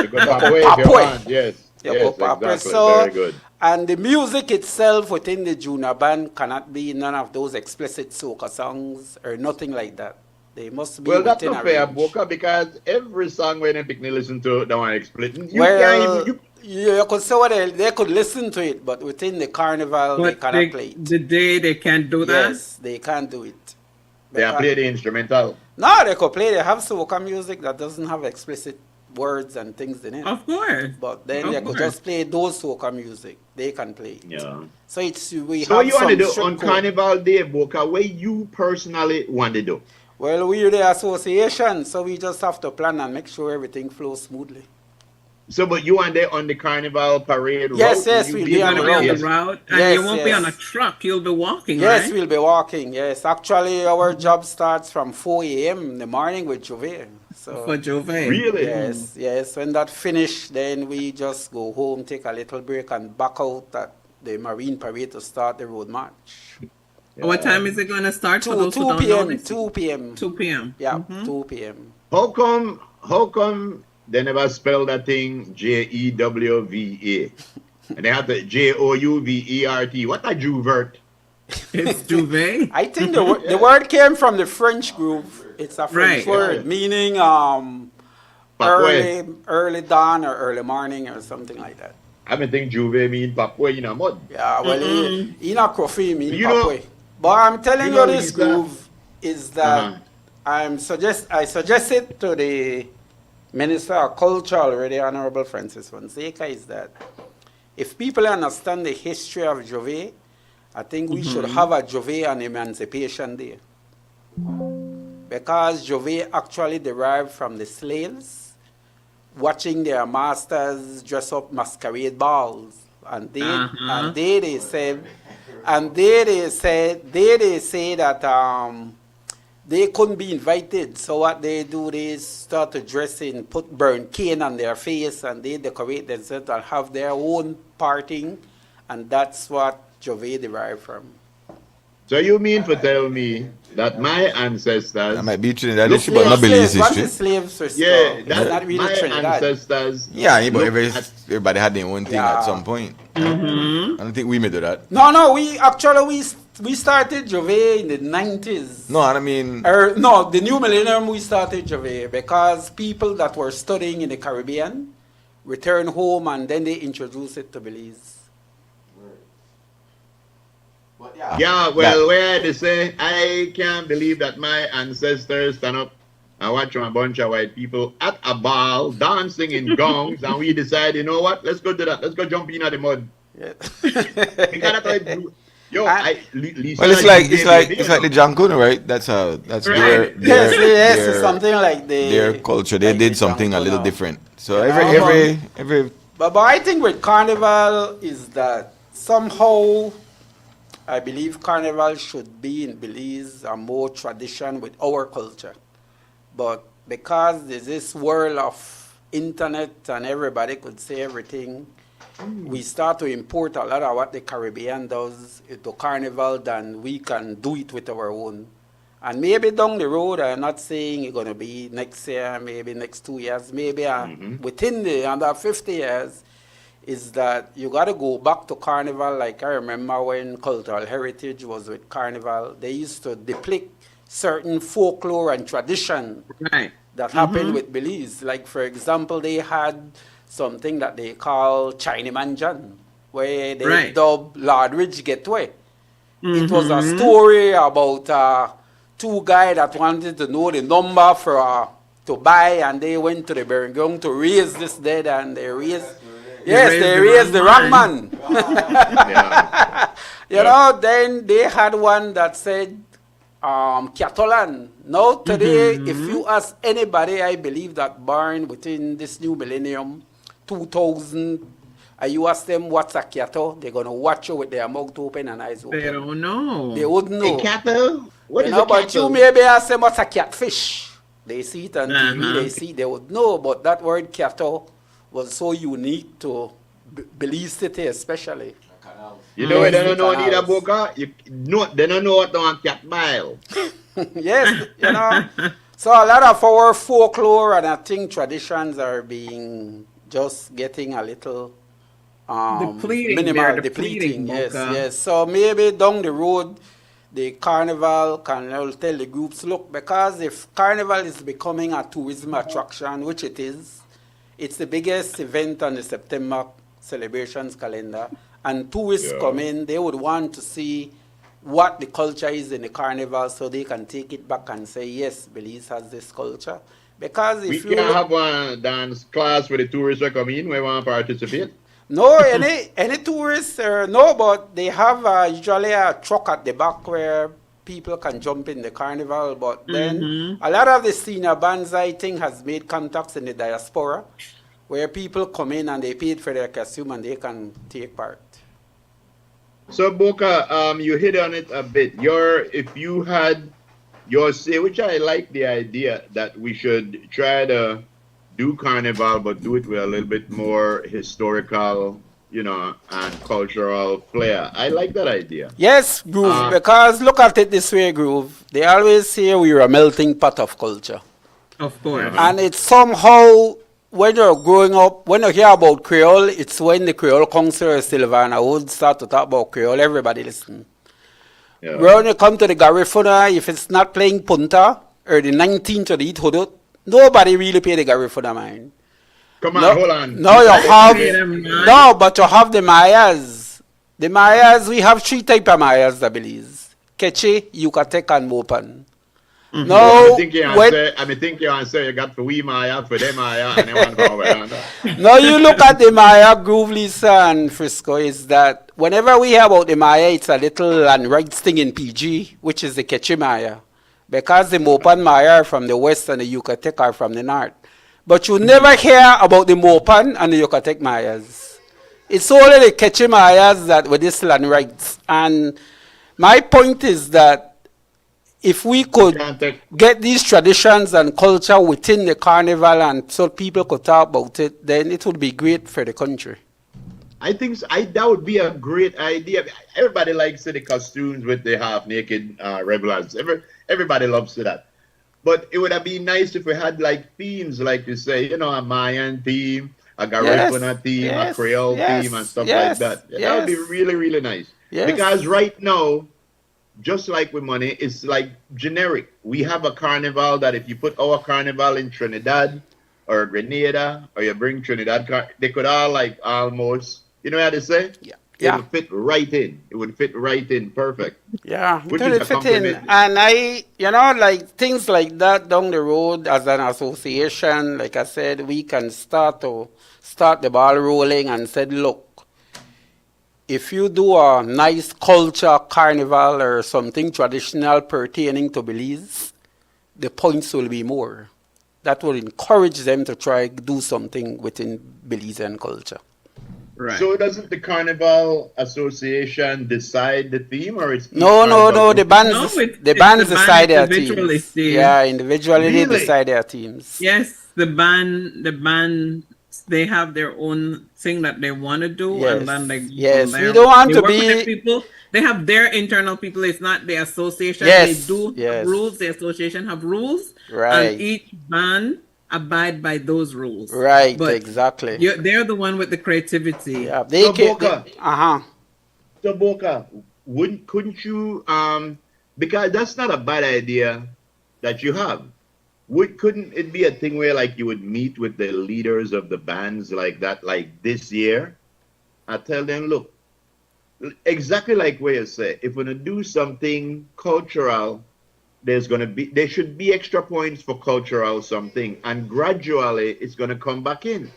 could pop away if you Pop away. want. Yes. You Yes, could pop away. exactly. So, Very good. and the music itself within the junior band cannot be none of those explicit soca songs or nothing like that. They must be Well, that's within not a fair, range. Boca, because every song when they pick me listen to, that one explain. You Well, can't even. you could say what they could listen to it, but within the carnival, they But cannot play it. the day they can't do that. Yes, they can't do it. They are play the instrumental. No, they could play. They have soca music that doesn't have explicit words and things in it. Of course. But then Of they could course. just play those soca music. They can play it. Yeah. So we So have you want to some do strict on code. Carnival Day, Boca? What you personally want to do? Well, we're the association, so we just have to plan and make sure everything flows smoothly. So, but you want there on the Carnival parade Yes, route? yes, You we'll be be You're on gonna the be on road. the route, and Yes, you won't be yes. on a truck. You'll be walking, Yes, right? we'll be walking. Yes, actually, our job starts from 4 a.m. in the morning with Jove. So For Jove. Really? yes. When that finish, then we just go home, take a little break, and back out at the Marine Parade to start the road march. What time is it going to start for 2, those who 2 don't p.m. know? 2 p.m. 2 p.m. Yeah, 2 p.m. How come they never spell that thing Jewva? And they have the Jouvert. What a Juvert? It's Juve. I think the word came from the French groove. It's a French Right. word Yeah. meaning Papue. early dawn or early morning or something like that. I mean, think Juve mean Papua in a mud. Yeah, well, in a coffee mean You know- Papue. But I'm telling you you, know, this Lisa- groove is that Uh-huh. I suggested to the Minister of Culture already, Honorable Francis Fonseca, is that if people understand the history of Jove, I think we should have a Jove on Emancipation Day. Because Jove actually derived from the slaves watching their masters dress up masquerade balls. And they say that they couldn't be invited. So what they do, they start to dress in, put burnt cane on their face, and they decorate themselves and have their own partying, and that's what Jove derived from. So you mean to tell me that my ancestors, That might be Trinidad Look, history, but not Belize Once the history. slaves were yeah, it's that not really my Trinidad. ancestors. Yeah, but look at- everybody had their own thing Yeah. at some point. I don't think we may do that. No, we We started Jove in the 90s. No, I mean, No, the new millennium we started Jove because people that were studying in the Caribbean returned home and then they introduced it to Belize. Yeah, well, where they say, I can't believe that my ancestors stand up and watch a bunch of white people at a ball dancing in gongs, and we decide, you know what? Let's go do that. Let's go jump in at the mud. Yeah. We cannot do. Yo, Lisa, well, it's like the Jankuna, right? That's Right. Yes, it's something like their culture. They like did the something a little Jankuna. different. So Yeah. every But I think with Carnival is that somehow I believe Carnival should be in Belize a more tradition with our culture. But because there's this world of internet and everybody could say everything, we start to import a lot of what the Caribbean does into Carnival than we can do it with our own. And maybe down the road, I'm not saying it's going to be next year, maybe next 2 years, maybe within the under 50 years, is that you got to go back to Carnival. Like I remember when Cultural Heritage was with Carnival, they used to depict certain folklore and tradition Right. that happened with Belize. Like, for example, they had something that they call Chinaman John, where they Right. dubbed Lord Ridge Gateway. It was a story about two guys that wanted to know the number for to buy, and they went to the Berengong to raise this dead, and they raised. Yes, they raised the wrong man. Yeah. You know, then they had one that said Kiatolan. Now today, if you ask anybody, I believe that born within this new millennium, 2000, and you ask them what's a Kiato, they're going to watch you with their mouth open and eyes open. They don't know. They wouldn't know. A cattle? What You is know, a but cattle? you maybe ask them what's a catfish. They see it on TV, they see, they would know. But that word Kiato was so unique to Belize City especially. You know, they don't know Canals. neither boca. They don't know what on cat bile. Yes, you know. So a lot of our folklore and I think traditions are being just getting a little Depleting. minimal, They're depleting, Yes, Boca. yes. So maybe down the road, the carnival can now tell the groups, look, because if carnival is becoming a tourism attraction, which it is, it's the biggest event on the September celebrations calendar, and tourists Yeah. come in, they would want to see what the culture is in the carnival so they can take it back and say, yes, Belize has this culture. Because We if you can look, have one dance class where the tourists will come in. We want to participate. no, any tourists, no, but they have usually a truck at the back where people can jump in the carnival. But then a lot of the senior bands, I think, has made contacts in the diaspora where people come in and they paid for their costume and they can take part. So Boca, you hit on it a bit. If you had your say, which I like the idea that we should try to do carnival, but do it with a little bit more historical, and cultural flair. I like that idea. Yes, Groove, because look at it this way, Groove. They always say we're a melting pot of culture. Of course. And it's somehow, when you're growing up, when you hear about Creole, it's when the Creole counselor Sylvana would start to talk about Creole, everybody listen. Yeah. When you come to the Garifuna, if it's not playing Punta or the 19th or the Hudut, nobody really pay the Garifuna mind. Come on, hold on. No, you have, pay them, man. no, but you have the Mayas. The Mayas, we have three types of Mayas, I believe. Keche, Yucatec, and Mopan. No, I think you answer you got for we Maya, for them Maya, and they want to go around. no, you look at the Maya, Groove, Lisa, and Frisco, is that whenever we hear about the Maya, it's a little land rights thing in PG, which is the Keche Maya. Because the Mopan Maya are from the west and the Yucatec are from the north. But you never hear about the Mopan and the Yucatec Mayas. It's only the Keche Mayas that with this land rights. And my point is that if we could get these traditions and culture within the carnival and so people could talk about it, then it would be great for the country. I think that would be a great idea. Everybody likes the costumes with the half-naked revelers. Everybody loves that. But it would have been nice if we had like themes, like you say, a Mayan theme, a Garifuna theme, a Creole theme, and stuff like that. That would be really, really nice. Yes. Because right now, just like with money, it's like generic. We have a carnival that if you put our carnival in Trinidad or Grenada, or you bring Trinidad, they could all like almost, you know how to say? Yeah. It Yeah. would fit right in. It would fit right in perfect. Yeah, Which until is it a fit in. compliment. And I, like things like that down the road as an association, like I said, we can start the ball rolling and said, look, if you do a nice culture carnival or something traditional pertaining to Belize, the points will be more. That will encourage them to try do something within Belizean culture. Right. So doesn't the Carnival Association decide the theme, or it's each No. carnival The group? bands, No, it's the the bands band decide their individually, teams. Steve. Yeah, individually they Really? decide their teams. Yes, the band, they have their own thing that they want to do, Yes. and then they go Yes, from we there. don't want They to work with the be. people. They have their internal people. It's not the association. Yes, They do yes. have rules. The association have rules, Right. and each band abide by those rules. Right, But exactly. they're the one with the creativity. Yeah, they can. Boca. Uh-huh. So Boca, couldn't you because that's not a bad idea that you have. Couldn't it be a thing where like you would meet with the leaders of the bands like that, like this year? I tell them, look, exactly like what you say, if we're gonna do something cultural, there should be extra points for cultural something, and gradually it's gonna come back in.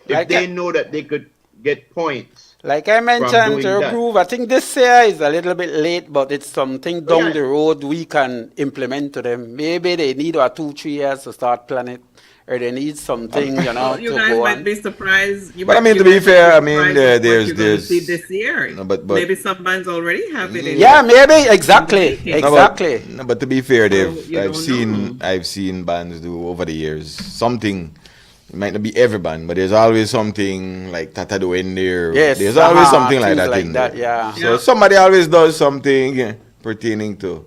If Like they I- know that they could get points. Like I mentioned doing to that. Groove, I think this year is a little bit late, but it's something down yeah. the road we can implement to them. Maybe they need 2, 3 years to start planning, or they need something, You to guys go might on. be surprised. But I mean, to be fair, I mean, there's there's- see this year. No, but- Maybe some bands already have it. In Yeah, maybe exactly, No, exactly. No, but to be fair, you I've don't seen know. I've seen bands do over the years something. It might not be every band, but there's always something like Tata do in there. Yes, There's always something like things that like in that, there. yeah. So Yeah. somebody always does something pertaining to.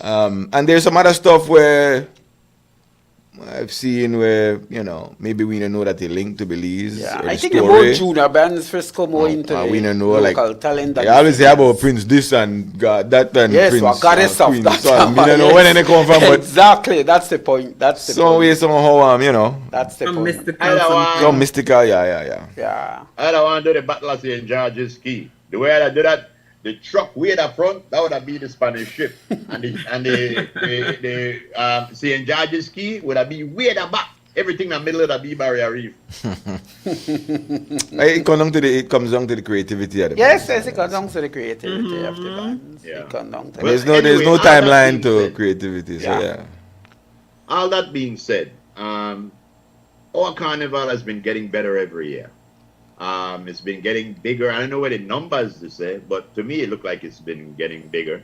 And there's some other stuff where I've seen where, maybe we don't know that they link to Belize. Yeah, or I the think the story. more junior bands, Frisco more into the we don't know, local like, talent. They than always say singers. about Prince this and God that and Yes, Prince what goddess of Queen. that. So I don't know where they come from, but Exactly, that's the point. That's the some point. way, somehow, That's the Some point. mystical. I don't some- want- some mystical, yeah. Yeah. I don't want to do the battle of St. George's Key. The way I do that, the truck way at the front, that would have been the Spanish ship, and the St. George's Key would have been way at the back. Everything in the middle of the B Barrier Reef. It comes down to the creativity of the Yes, band. yes, it comes down to the creativity of the bands. Yeah. It comes down to And Well, there's no anyway, all that timeline being to said- creativity. So Yeah. yeah. All that being said, our carnival has been getting better every year. It's been getting bigger. I don't know what the numbers to say, but to me it looked like it's been getting bigger.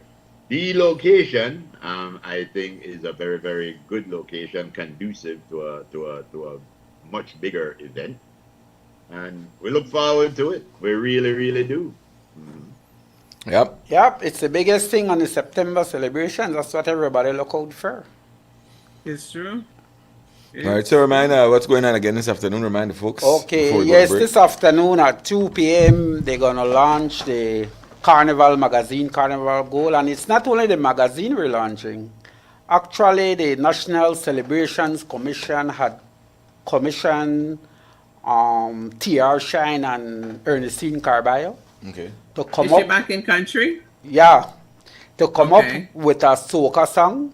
The location, I think, is a very, very good location, conducive to a much bigger event, and we look forward to it. We really, really do. Yep. Yep, it's the biggest thing on the September celebration. That's what everybody look out for. It's true. All right. So remind what's going on again this afternoon. Remind the folks. Okay, before we go yes, to break. this afternoon at 2 p.m. they're going to launch the Carnival magazine, Carnival Gold. And it's not only the magazine we're launching. Actually, the National Celebrations Commission had commissioned T.R. Shine and Ernestine Carballo Okay. to come Is she up. back in country? Yeah, to come Okay. up with a soca song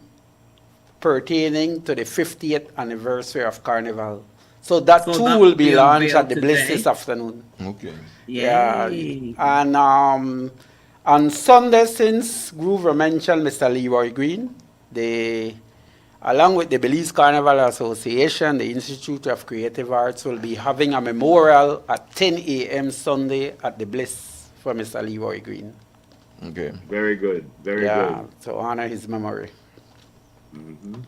pertaining to the 50th anniversary of Carnival. So that So too that will be will launched be at the Bliss today? this afternoon. Okay. Yeah. Yay. And on Sunday, since Groover mentioned Mr. Leroy Green, along with the Belize Carnival Association, the Institute of Creative Arts will be having a memorial at 10 a.m. Sunday at the Bliss for Mr. Leroy Green. Okay. Very good. Very Yeah, to honor his memory. good.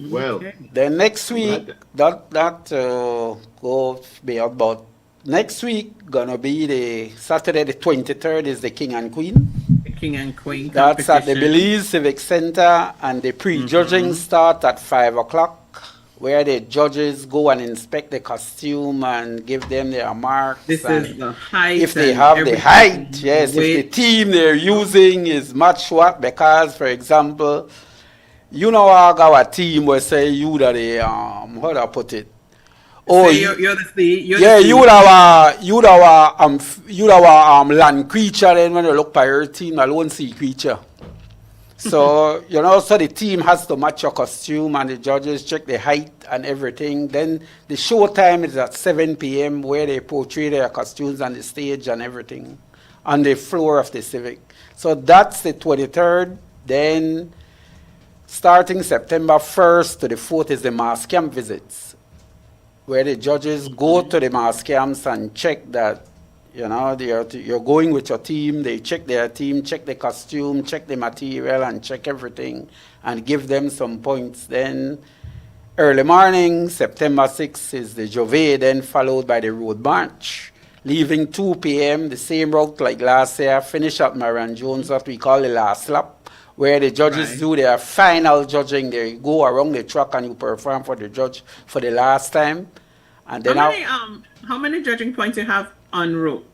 Well, Okay. Then next week, Glad that go be about next week. Gonna be the Saturday the 23rd is the King and Queen. The King and Queen That's at the competition. Belize Civic Center, and the pre-judging start at 5 o'clock where the judges go and inspect the costume and give them their marks. This and is the height. if they and have the everything, height, yes, if the weight. team they're using is much what, because for example, you know our team will say you that they how do I put it? Oh, Say you're the C. You're yeah, the C. you our land creature. Then when you look by your team, alone sea creature. So so the team has to match your costume, and the judges check the height and everything. Then the show time is at 7 p.m. where they portray their costumes on the stage and everything on the floor of the Civic. So that's the 23rd. Then starting September 1st to the 4th is the mass camp visits, where the judges go to the mass camps and check that, you're going with your team. They check their team, check the costume, check the material, and check everything, and give them some points. Then early morning, September 6th is the Jove, then followed by the road march, leaving 2 p.m., the same route like last year, finish at Marion Jones, what we call the last lap, where the judges do their final judging. They go around the track and you perform for the judge for the last time. And then how many judging points you have en route?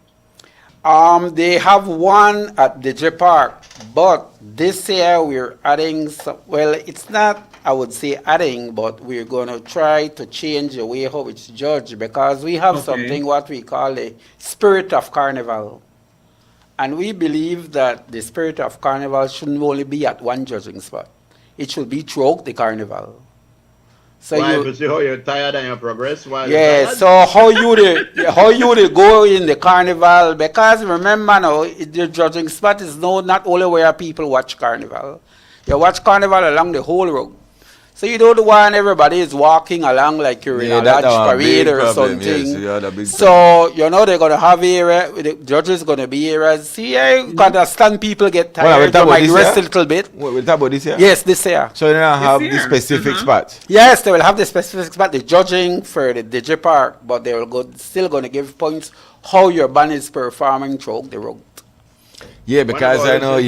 They have one at the J Park, but this year we're adding some, well, it's not, I would say adding, but we're going to try to change the way how it's judged, because we have something what we call a spirit of carnival. And we believe that the spirit of carnival shouldn't only be at one judging spot. It should be throughout the carnival. So why? To see how you're tired and you progress while yeah, so how you they go in the carnival, because remember now, the judging spot is not only where people watch carnival. You watch carnival along the whole road. So you don't want everybody is walking along like you're in a large parade or something. Yes, so they're gonna have area. The judges gonna be areas. See, I understand people get tired. They might rest a little bit. We'll talk about this year. Yes, this year. So they don't have the specific spot. Yes, they will have the specific spot. The judging for the DJ Park, but they will still gonna give points how your band is performing throughout the road. Yeah, because I know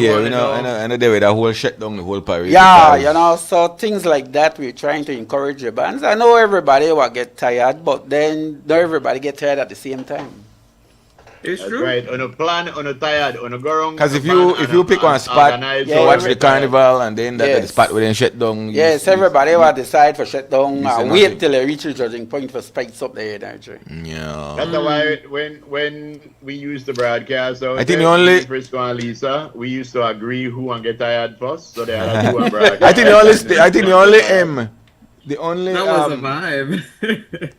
they would whole shut down the whole parade. Yeah, so things like that, we're trying to encourage the bands. I know everybody will get tired, but then not everybody get tired at the same time. It's That's true. right. On a plan, on a tired, on a go around. Because if you pick one spot to watch the carnival and then the spot will then shut down. Yes, everybody will decide for shut down and wait till they reach the judging point for spikes up the energy. Yeah. That's why when we used the broadcast out I think there, the only Frisco and Lisa, we used to agree who won't get tired first, so they had to do a broadcast. I think the only That was a vibe.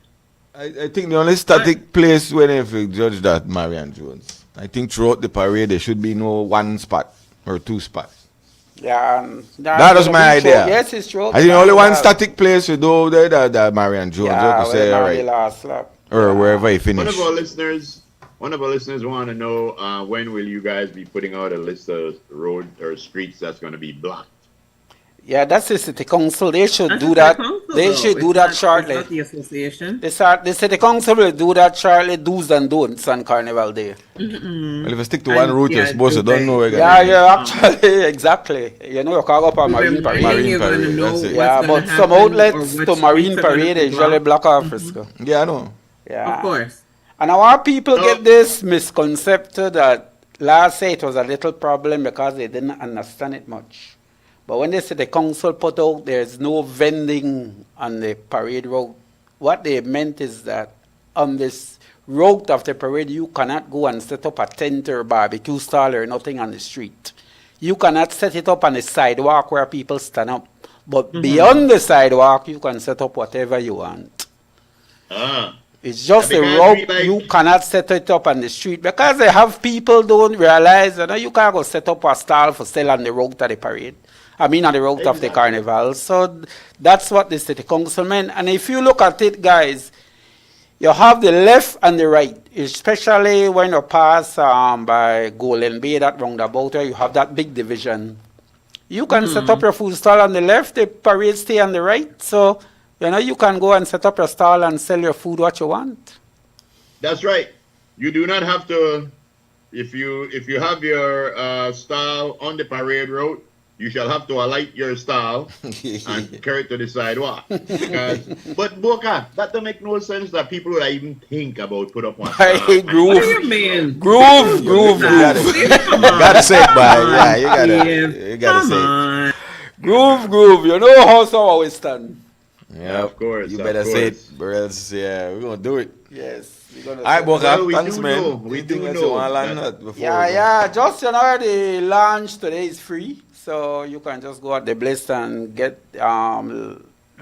I think the only static place when if you judge that Marion Jones. I think throughout the parade there should be no one spot or two spots. Yeah, that was my idea. Yes, it's true. I think only one static place you do the Marion Jones. Yeah, to say, right. The last lap. Or wherever you finish. One of our listeners want to know when will you guys be putting out a list of road or streets that's going to be blocked? Yeah, that's the city council. They should do that. They should do that shortly. It's not the association. The city council will do that shortly. Do's and don'ts on Carnival Day. Well, if I stick to one route, you're supposed to don't know where you're going. Yeah, actually, exactly. You can go up on Marine Parade. Marine Parade, that's it. Yeah, but some outlets to Marine Parade they usually block off Frisco. Yeah, I know. Yeah. Of course. And our people get this misconception that last year it was a little problem because they didn't understand it much. But when they say the council put out there's no vending on the parade route, what they meant is that on this route of the parade, you cannot go and set up a tent or barbecue stall or nothing on the street. You cannot set it up on the sidewalk where people stand up. But beyond the sidewalk, you can set up whatever you want. It's just a route. You cannot set it up on the street because they have people don't realize you can't go set up a stall for sale on the route of the parade. On the route of the carnival. So that's what the city council meant. And if you look at it, guys, you have the left and the right, especially when you pass by Golden Bay, that roundabout where you have that big division. You can set up your food stall on the left, the parade stay on the right. So, you can go and set up your stall and sell your food what you want. That's right. You do not have to, if you have your stall on the parade route, you shall have to alight your stall and carry it to the sidewalk. Because, but Boca, that don't make no sense that people would even think about put up one stall. What do Groove. you mean? Groove. You gotta say it, boy. Yeah, you gotta say it. on. Groove. You know how some always stand. Yeah, Of course, you of better say it, course. or else, yeah, we're gonna do it. Yes. We're gonna All right, say- Boca, Well, we thanks, do man. know. We Anything do else know you want to that- learn that before Yeah, we go? yeah. Just the launch today is free, so you can just go at the Bliss and get the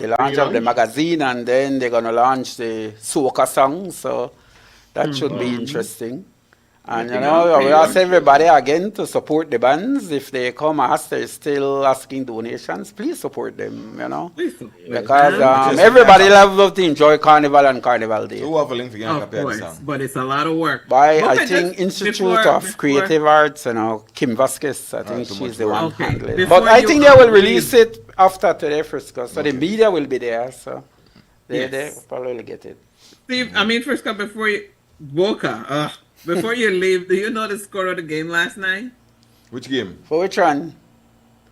launch of the launch? magazine, and then they're gonna launch the soca song. So that should be interesting. And you think know, I'm we free ask launch. everybody again to support the bands. If they come ask, they're still asking donations. Please support them. You know, Please support because them. Just- everybody loves to enjoy Carnival and Carnival Day. So who have a link for you and Of copy of the course, song? but it's a lot of work. By Boca, I just think Institute before- of Creative Arts, you know, Kim Vasquez. I think too she's much the work. one Okay, handling. before But I you think they will leave- release it after today, Frisco. So the media will be there. So they Yes. probably get it. Steve, I mean, Frisco, before you, Boca, before you leave, do you know the score of the game last night? Which game? For which one?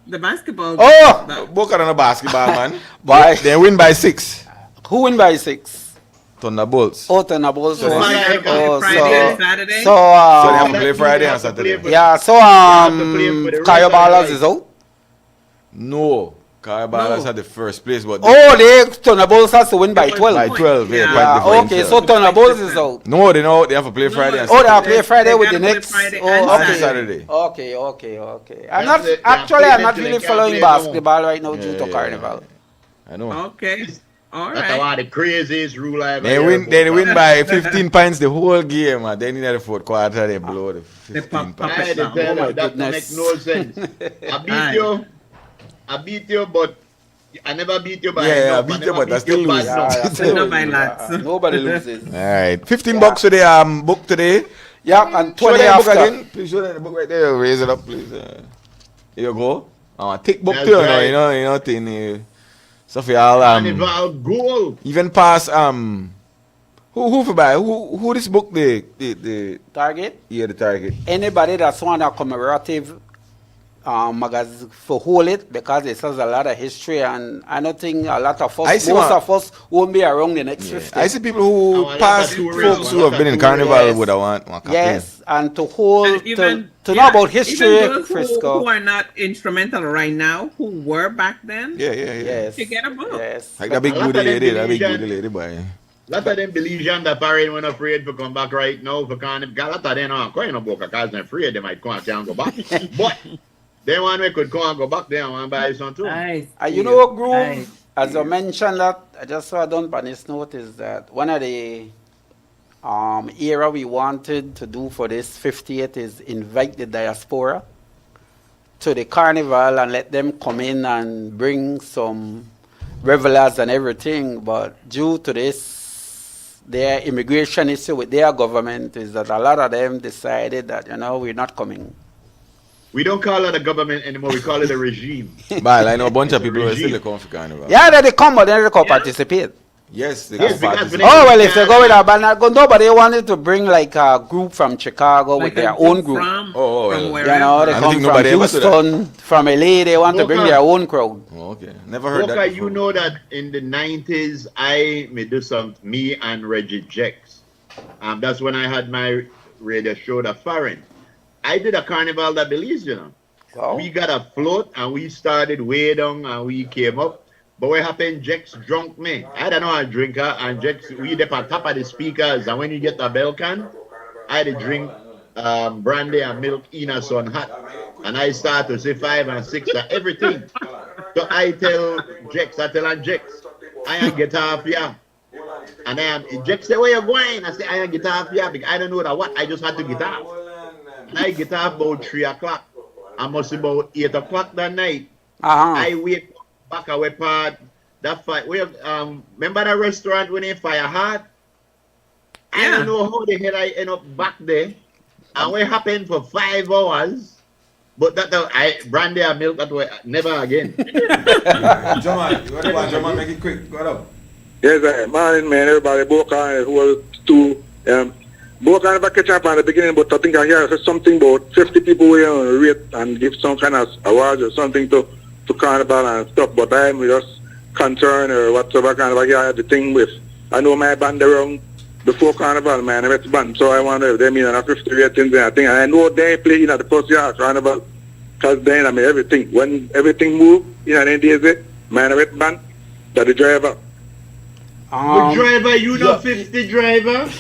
The basketball. Oh! That- Boca on a basketball, man. By They win by 6. who win by 6? Thunderbolts. Oh, Thunderbolts. So Friday and Saturday? So So they have to That play means Friday they and have to play Saturday. for- yeah, so have to play for the rest Kayo of the Ballas life. is out. No. Carbalas No. had the first place, but Oh, they Thunderbolts has to win by By 12. by 12. Yeah. Yeah, point Okay, differential. so Thunderbolts is out. No, they know they have to play Friday and Oh, they Saturday. are play Friday They with the gotta play next. Friday Oh, and Up to okay. Saturday. Okay. I'm That's not it. They are actually. playing I'm not until really they can't following play no more. basketball right now due to Yeah. Carnival. I know. Okay. All That's right. one of the craziest rule I ever They heard win. about. They win by 15 points the whole game, man. Then in the fourth quarter, they blow the 15 pop points. I had to Oh tell my you, that goodness. makes no sense. Aye. I beat you, but I never beat you by Yeah, I enough. beat you, never but I beat still you by lose. enough. that's No, it. by lots. Nobody loses. All right, 15 bucks today. Book today. Yeah, and Show 20 them the book after. again. Please show them the book right there. Raise it up, please. Here you go. Thick book That's too. right. You know, thing. So for y'all, Carnival goal. even past who for buy who this book the Target. yeah the target. Anybody that's want a commemorative magazine for hold it because it says a lot of history, and I don't think a lot of I us, see most one. of us won't be around the next Yeah. 50. I see people who Oh, a lot of past tourists, folks a who lot have been of in tourists. Carnival Yes. would have want copy. Yes, and to hold And even, to yeah, know about history, even those Frisco. who are not instrumental right now, who were back then, Yeah. Yes. You get a book. Yes. Like that big A lot booty of them lady, that big believe booty lady boy. Lot of them Belizean that foreign when afraid to come back right now for Carnival. A lot of them are going to book because they're afraid they might come and can't go back. But they want we could come and go back there and buy some too. Nice. You know what, Groove? Nice. As I mentioned that, I just saw done on this note is that one of the era we wanted to do for this 50th is invite the diaspora to the carnival and let them come in and bring some revelers and everything. But due to this, their immigration issue with their government is that a lot of them decided that, we're not coming. We don't call it a government anymore. We call it a regime. But I know a bunch of It's a people who regime. still come for Carnival. Yeah, they come, but then they come Yeah. participate. Yes, they Yes, come because participate. they- Oh, well, if they go with a band, nobody wanted to bring like a group from Chicago with Like their a own group. From, Oh, from well. wherever. They I come don't think from nobody ever do that. Houston, from LA, they want to bring Okay. their own crowd. Oh, okay. Never heard Boca, that before. you know that in the 90s, I may do me and Reggie Jex. That's when I had my radio show, The Foreign. I did a carnival that Belize, Wow. We got a float and we started way down and we came up. But what happened, Jex drunk me. I don't know a drinker and Jex, we dip on top of the speakers and when you get the bell can, I had to drink brandy and milk in a sun hot. And I start to say 5 and 6 and everything. So I tell Jex, I ain't get off here. And Jex say, where you going? I say, I ain't get off here because I don't know that what. I just had to get off. And I get off about 3 o'clock. I must be about 8 o'clock that night. Uh-huh. I wake back away part that fight. Remember that restaurant when they fire hard? I Yeah. don't know how the hell I end up back there. And what happened for 5 hours. But brandy and milk that way never again. Jamal, you want to go on, Jamal? Make it quick. Go up. Yes, morning, man. Everybody, book on who was two. both kind of catch up at the beginning, but I think I hear something about 50 people were on a rate and give some kind of awards or something to Carnival and stuff, but I'm just concerned or whatever kind of I hear the thing with. I know my band around before Carnival, man, I met the band, so I wonder if they mean on a 50 ratings and I think, and I know they play in at the first year Carnival, because then I mean everything, when everything move, you know, then there's man, I met the band, that the driver. But driver, you know 50 driver?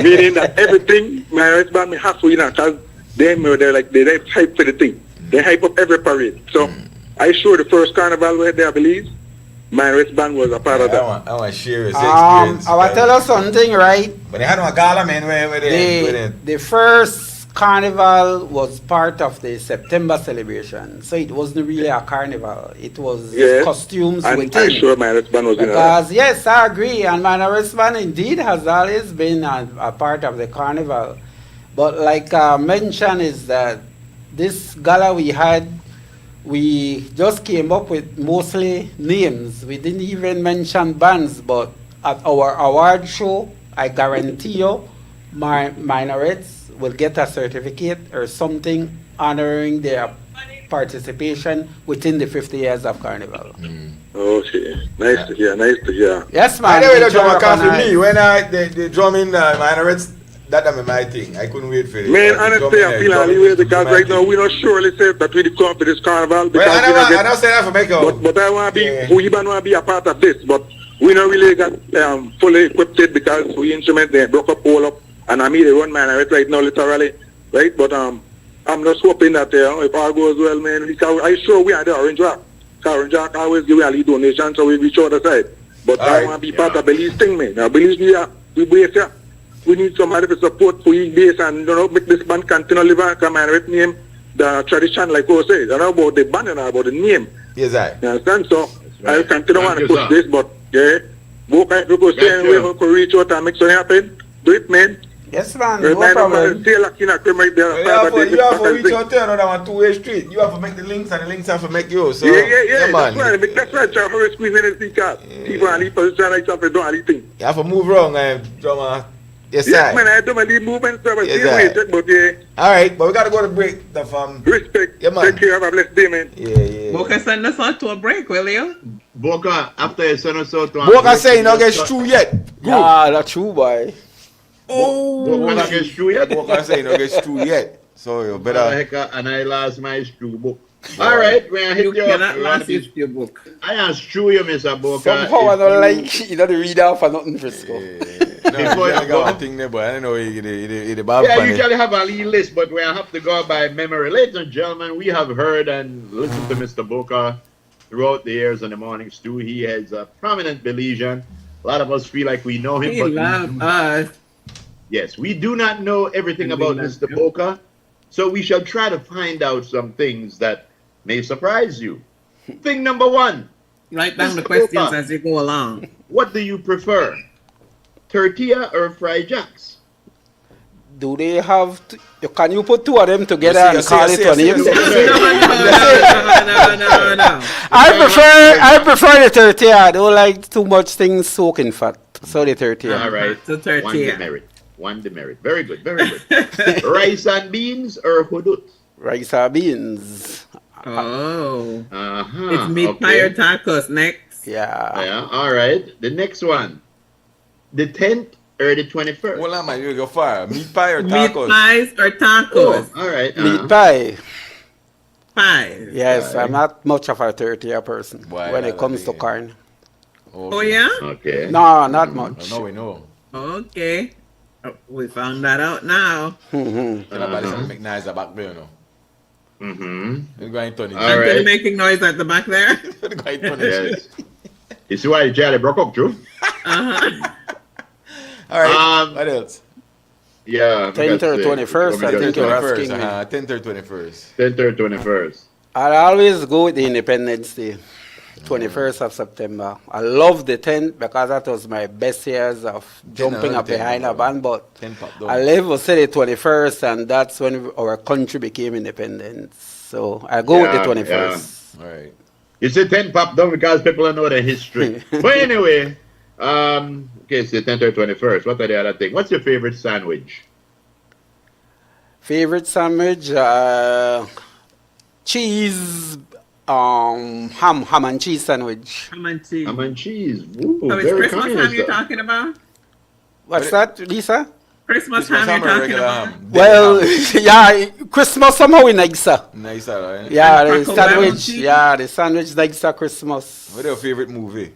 Meaning that everything, my husband, me have to, you know, because they're like, they hype for the thing. They hype up every parade. So, I sure the first Carnival where there, I believe, my wristband was a part of that. I want to share his experience. I will tell you something, right? But they had no gala, man, where The first carnival was part of the September celebration, so it wasn't really a carnival. It was costumes and within. I'm sure my husband was because yes, I agree, and my husband indeed has always been a part of the carnival. But like I mentioned, is that this gala we had, we just came up with mostly names. We didn't even mention bands, but at our award show, I guarantee you, my minorites will get a certificate or something honoring their participation within the 50 years of Carnival. Okay, nice to hear. Yes, man. I never drum a coffee me when the drumming minorites. That am my thing. I couldn't wait for it. Man, honestly, I feel anyway because right now we not surely say that we come for this carnival. Because I don't say that for make up. But I want to be, we even want to be a part of this. But we not really got fully equipped because we instrument they broke up all up, and I mean the one man right now literally, right? But I'm just hoping that if all goes well, man, I sure we are the Orange Rock. Orange Rock always give a donation, so we reach other side. But I want to be part of Belize thing, man. Now Belize we base here. We need somebody to support for each base and make this band continue live and come and name the tradition like I say. I don't know about the band and about the name. Yes, I. You understand? So I continue want to push this, but both people say we have to reach out and make something happen. Do it, man. Yes, man. No problem. Stay like you have to reach out there on a two-way street. You have to make the links and the links have to make you. So yeah, man. That's right. Try to squeeze in the card. People are in position like something don't anything. You have to move wrong, drummer. Yes, yes, man, I do my lead movement, so yes, but all right, but we gotta go to break. The respect. Yeah, man. Take care. Have a blessed day, man. Yeah. Boca send us out to a break, will you? Boca, after you send us out to a Boca say you not get true yet. Good. Ah, that's true, boy. Boca not get true yet. Boca say you not get true yet. So you better. And I lost my true book. All right, when I hit you cannot lose your book. I am sure you, Mr. Boca. Somehow I don't like you know the read out for nothing, Frisco. No, I got one thing there, but I don't know the bad. Yeah, I usually have a little list, but when I have to go by memory. Ladies and gentlemen, we have heard and listened to Mr. Boca throughout the years on the Morning Stew. He is a prominent Belizean. A lot of us feel like we know him, he loves us. Yes, we do not know everything about Mr. Boca, so we shall try to find out some things that may surprise you. Thing number one. Write down the questions as you go along. What do you prefer? Tortilla or fried jacks? Do they have? Can you put two of them together and call it one name? No. I prefer the tortilla. I don't like too much things soaking fat. So the tortilla. All right. The tortilla. One demerit. Very good. Rice and beans or hudut? Rice and beans. Oh. Uh-huh. It's meat pie or tacos next. Yeah. All right. The next one. The 10th or the 21st? Well, I'm you go far. Meat pie or tacos? Meat pies or tacos? Oh, all right. Meat pie. Pie. Yes, I'm not much of a tortilla person Why, when it comes to corn. Oh, yeah? Okay. No, not much. No, we know. Okay. We found that out now. Everybody make noise back there, you know. You're going to All right. Making noise at the back there. Yes. You see why Charlie broke up, true? All right. What else? Yeah. 10th or 21st, I think you're asking me. 10th or 21st. 10th or 21st. I always go with the Independence Day, 21st of September. I love the 10th because that was my best years of jumping up behind a band. But I live to say the 21st, and that's when our country became independent. So I go with the 21st. All right. You say 10 pop down because people don't know the history. But anyway, Okay, so 10th or 21st. What are the other things? What's your favorite sandwich? Favorite sandwich? Cheese, ham and cheese sandwich. Come on, see. Ham and cheese. Ooh, So it's very Christmas ham communist. you're talking about? What's that, Lisa? Christmas Christmas ham ham or you're talking regular about? ham? Well, yeah, Christmas somehow in nicer. Nicer, right? Yeah, And the crackle ham and sandwich. cheese? Yeah, the sandwich nicer Christmas. What's your favorite movie?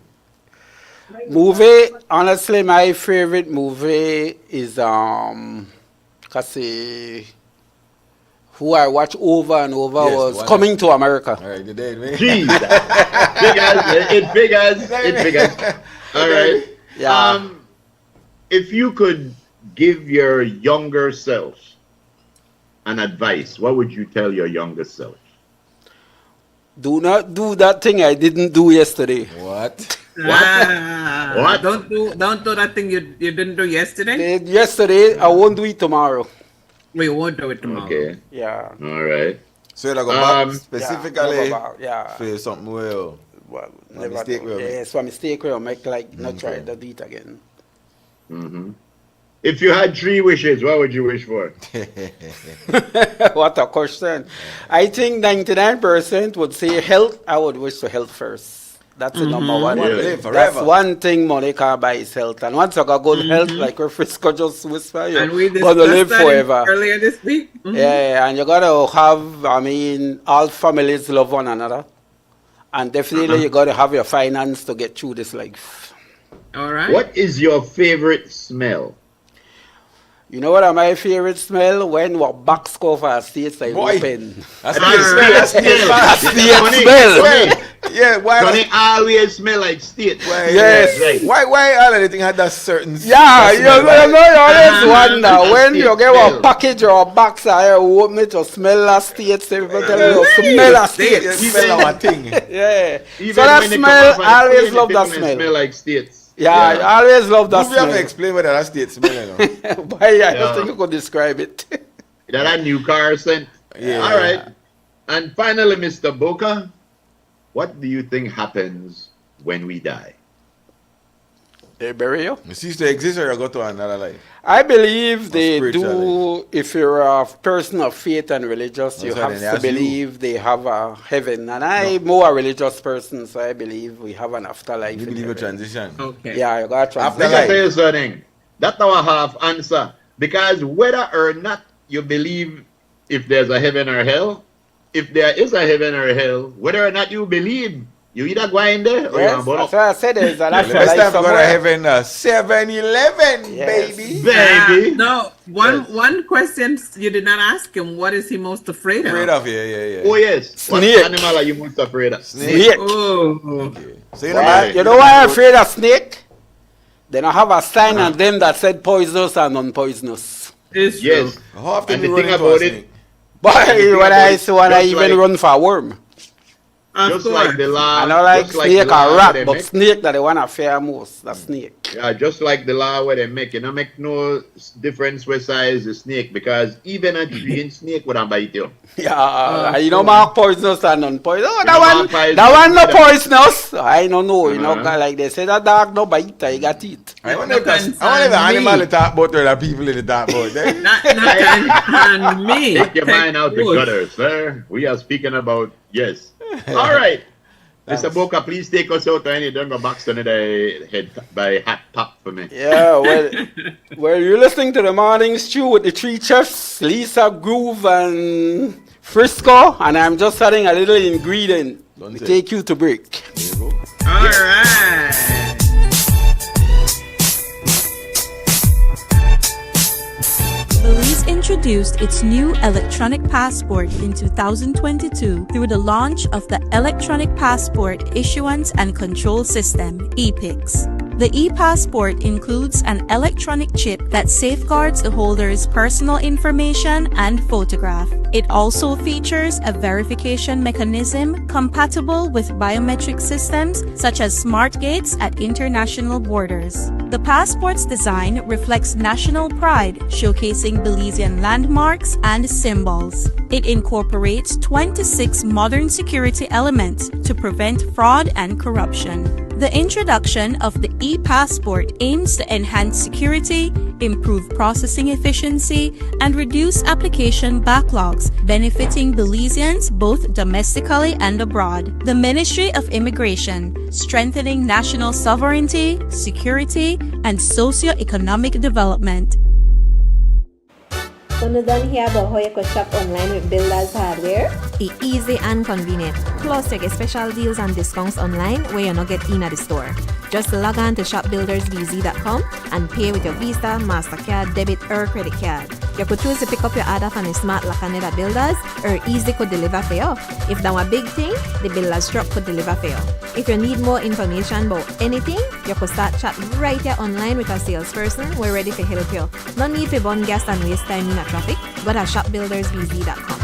Movie, honestly, my favorite movie is kasi who I watch over and over Yes, was one Coming to America. All right, you did, man. Jeez. It figures. All right. Yeah. If you could give your younger self an advice, what would you tell your younger self? Do not do that thing I didn't do yesterday. What? What? Don't do that thing you didn't do yesterday. Yesterday, I won't do it tomorrow. We won't do it tomorrow. Okay. Yeah. All right. So you go back Um, specifically Yeah. for something well. Well, A never mistake do. we'll make. Yes, a mistake we'll make, like not try Okay. to do it again. Mm-hmm. If you had 3 wishes, what would you wish for? What a question. I think 99% would say health. I would wish for health first. That's the number one. Really? Live That's forever. one thing money can't buy is health. And once you got good health, like where Frisco just whisper, And you're we going to discussed live that forever. earlier this week. Mhm. Yeah, and you got to have, all families love one another. And definitely you got to have your finance to get through this life. All right. What is your favorite smell? You know what my favorite smell? When what box cover states I Boy. open. That's All the right. smell. That's the Tony, smell. Tony, Yeah, why? Tony always smell like state. Why? Yes. Right. Why all of the thing had that certain? Yeah, you smell, know, you always wonder that's when the you get smell. a package or a box and you open it to smell a state, so people tell you smell a state. You smell our thing. Yeah. Even So that when they smell, come off I and always clean, love the that people smell. smell like states. Yeah, I always love that You have to smell. explain what that state smell, you know. Why, I Yeah. just think you could describe it. That a new car scent. Yeah. All right. And finally, Mr. Boca, what do you think happens when we die? They bury you? You cease to exist or you go to another life. I believe they spiritually. do, if you're a person of faith and religious, you That's have right, to that's you. believe they have a heaven. And I'm more a religious person, so I believe we have an afterlife. You in believe a heaven. transition. Okay. Yeah, you got to After Let me life. tell you something. That's our half answer. Because whether or not you believe if there's a heaven or hell, if there is a heaven or hell, whether or not you believe, you either go in there or Yes, you're that's why I said there's an Let's afterlife time to go to somewhere. heaven 7-Eleven, Yes. baby. baby. No, one question you did not ask him. What is he most afraid of? Afraid of, yeah. Oh yes. What Snake. animal are you most afraid of? Snake. Oh, Okay. So you know, Why? man, You know why I'm afraid of snake? Then I have a sign on them that said poisonous and non-poisonous. it's true. Yes. how often And we the run thing into a about it- snake? But think when about I it, see when I just even like- run for a worm. Of Just course. like the law. I don't like just the snake law or where rat, they but make- snake that the one I fear most, the snake. Yeah, just like the law where they make, you know, make no difference what size the snake, because even a green snake would bite you. Yeah, you know, mark poisonous and non-poisonous. Oh, You that know, one, mark poisonous that one no either. poisonous. I don't know, you know, Uh-huh. like they say that dog no bite, you got teeth. I wonder if No that's- I wonder if the concern animal me. they talk about or the people in the talk about. Eh? Not on me. Take your mind out the wood. gutter, sir. We are speaking about, yes. All right. Mr. Boca, please take us out and you don't go back to the head by hat top for me. Yeah, well, you're listening to the Morning Stew with the three chefs, Lisa, Groove, and Frisco, and I'm just adding a little ingredient Don't to say. take you to break. There you go. All right. Belize introduced its new electronic passport in 2022 through the launch of the Electronic Passport Issuance and Control System, EPICS. The e-passport includes an electronic chip that safeguards the holder's personal information and photograph. It also features a verification mechanism compatible with biometric systems such as smart gates at international borders. The passport's design reflects national pride, showcasing Belizean landmarks and symbols. It incorporates 26 modern security elements to prevent fraud and corruption. The introduction of the e-passport aims to enhance security, improve processing efficiency, and reduce application backlogs, benefiting Belizeans both domestically and abroad. The Ministry of Immigration, strengthening national sovereignty, security, and socio-economic development. So, you done hear about how you could shop online with Builders Hardware? It's easy and convenient. Plus, you get special deals and discounts online where you not get in at the store. Just log on to shopbuildersbz.com and pay with your Visa, MasterCard, debit, or credit card. You could choose to pick up your order from the smart Lacanet at Builders, or Easy could deliver for you. If that was a big thing, the Builders truck could deliver for you. If you need more information about anything, you could start chat right here online with a salesperson. We're ready to help you. No need to burn gas and waste time in a traffic. Go to shopbuildersbz.com.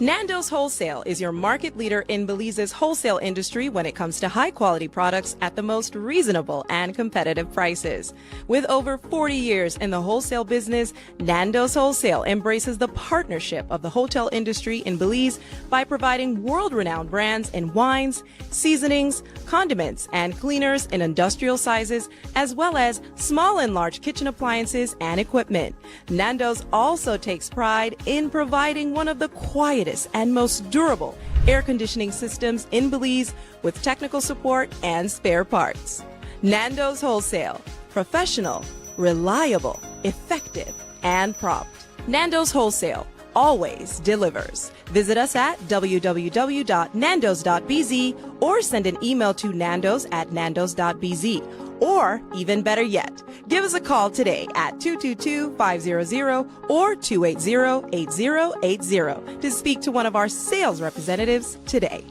Nando's Wholesale is your market leader in Belize's wholesale industry when it comes to high-quality products at the most reasonable and competitive prices. With over 40 years in the wholesale business, Nando's Wholesale embraces the partnership of the hotel industry in Belize by providing world-renowned brands in wines, seasonings, condiments, and cleaners in industrial sizes, as well as small and large kitchen appliances and equipment. Nando's also takes pride in providing one of the quietest and most durable air conditioning systems in Belize with technical support and spare parts. Nando's Wholesale. Professional, reliable, effective, and prompt. Nando's Wholesale always delivers. Visit us at www.nandos.bz or send an email to nandos@nandos.bz. Or, even better yet, give us a call today at 222-500 or 280-8080 to speak to one of our sales representatives today.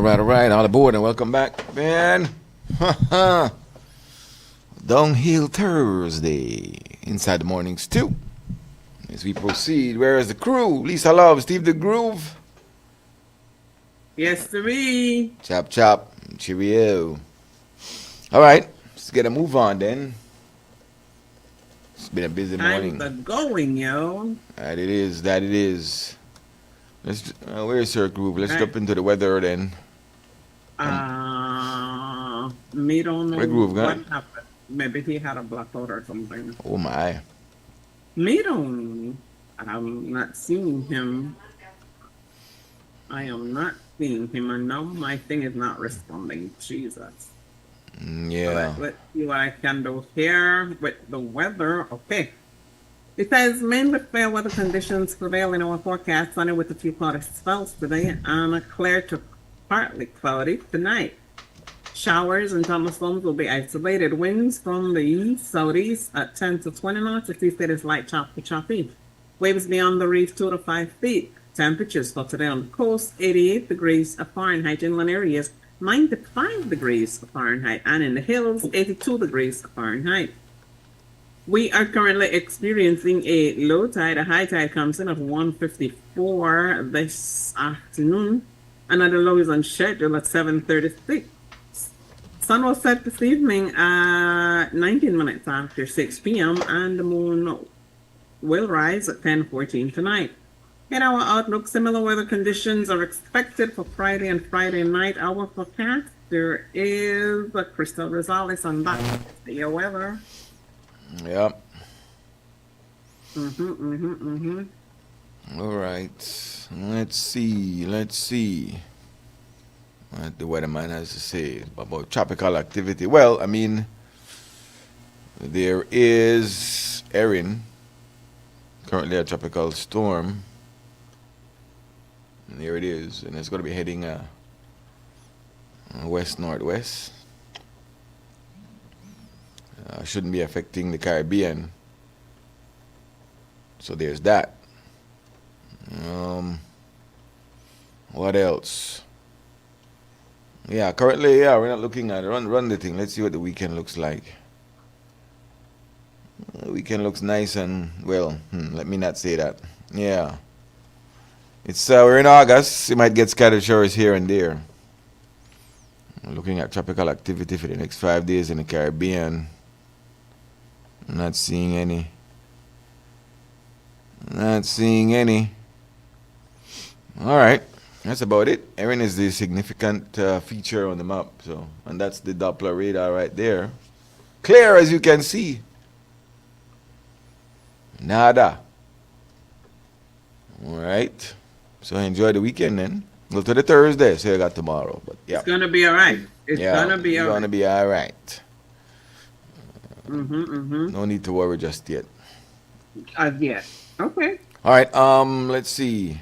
All right. All aboard and welcome back, man. Downhill Thursday inside the morning stew. As we proceed, where is the crew? Lisa Love, Steve the Groove. Yes, to me. Chop, chop. Cheerio. All right. Let's get a move on then. It's been a busy morning. Time's going, yo. That it is. Let's. Where's your groove? Let's jump into the weather then. Me don't know Where Groove what gone? happened. Maybe he had a blackout or something. Oh my. Me don't. I'm not seeing him. I am not seeing him, and now my thing is not responding. Jesus. Yeah. Let's see what I can do here with the weather. Okay. It says mainly fair weather conditions prevail in our forecast, sunny with a few cloudy spells today, and a clear to partly cloudy tonight. Showers and thunderstorms will be isolated. Winds from the east, southeast at 10 to 20 knots. The sea is light choppy. Waves beyond the reef 2 to 5 feet. Temperatures for today on the coast 88 degrees Fahrenheit, inland areas 95 degrees Fahrenheit, and in the hills 82 degrees Fahrenheit. We are currently experiencing a low tide. A high tide comes in at 1:54 this afternoon. Another low is on schedule at 7:36. Sun will set this evening at 19 minutes after 6 p.m. and the moon will rise at 10:14 tonight. In our outlook, similar weather conditions are expected for Friday and Friday night. Our forecast, there is a Crystal Rosales on that. Your weather. Yep. Mm-hmm. All right. Let's see. what the weatherman has to say about tropical activity. Well, I mean, there is Erin, currently a tropical storm. And there it is, and it's going to be heading west-northwest. Shouldn't be affecting the Caribbean. So there's that. What else? Yeah, currently, we're not looking at run the thing. Let's see what the weekend looks like. The weekend looks nice and, well, let me not say that. Yeah. It's we're in August. You might get scattered showers here and there. Looking at tropical activity for the next 5 days in the Caribbean. I'm not seeing any. Not seeing any. All right. That's about it. Erin is the significant feature on the map. So, and that's the Doppler radar right there. Clear as you can see. Nada. All right. So enjoy the weekend then. Go to the Thursday. So you got tomorrow. But yeah. It's gonna be all right. It's gonna be all right. Gonna be all right. No need to worry just yet. Yeah. Okay. All right. Let's see.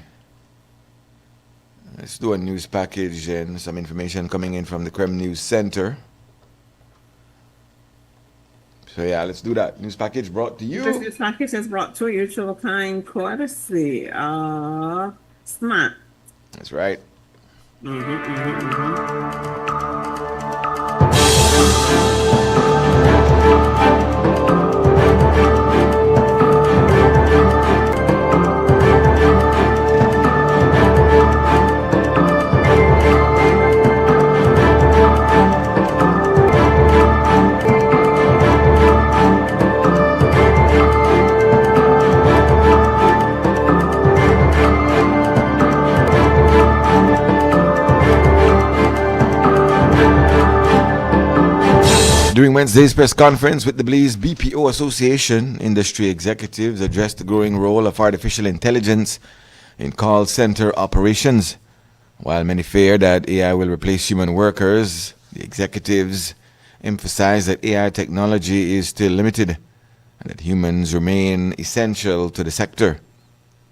Let's do a news package and some information coming in from the Creme News Center. So yeah, let's do that. News package brought to you. This news package is brought to you Showtime courtesy Smart. That's right. During Wednesday's press conference with the Belize BPO Association, industry executives addressed the growing role of artificial intelligence in call center operations. While many fear that AI will replace human workers, the executives emphasized that AI technology is still limited and that humans remain essential to the sector.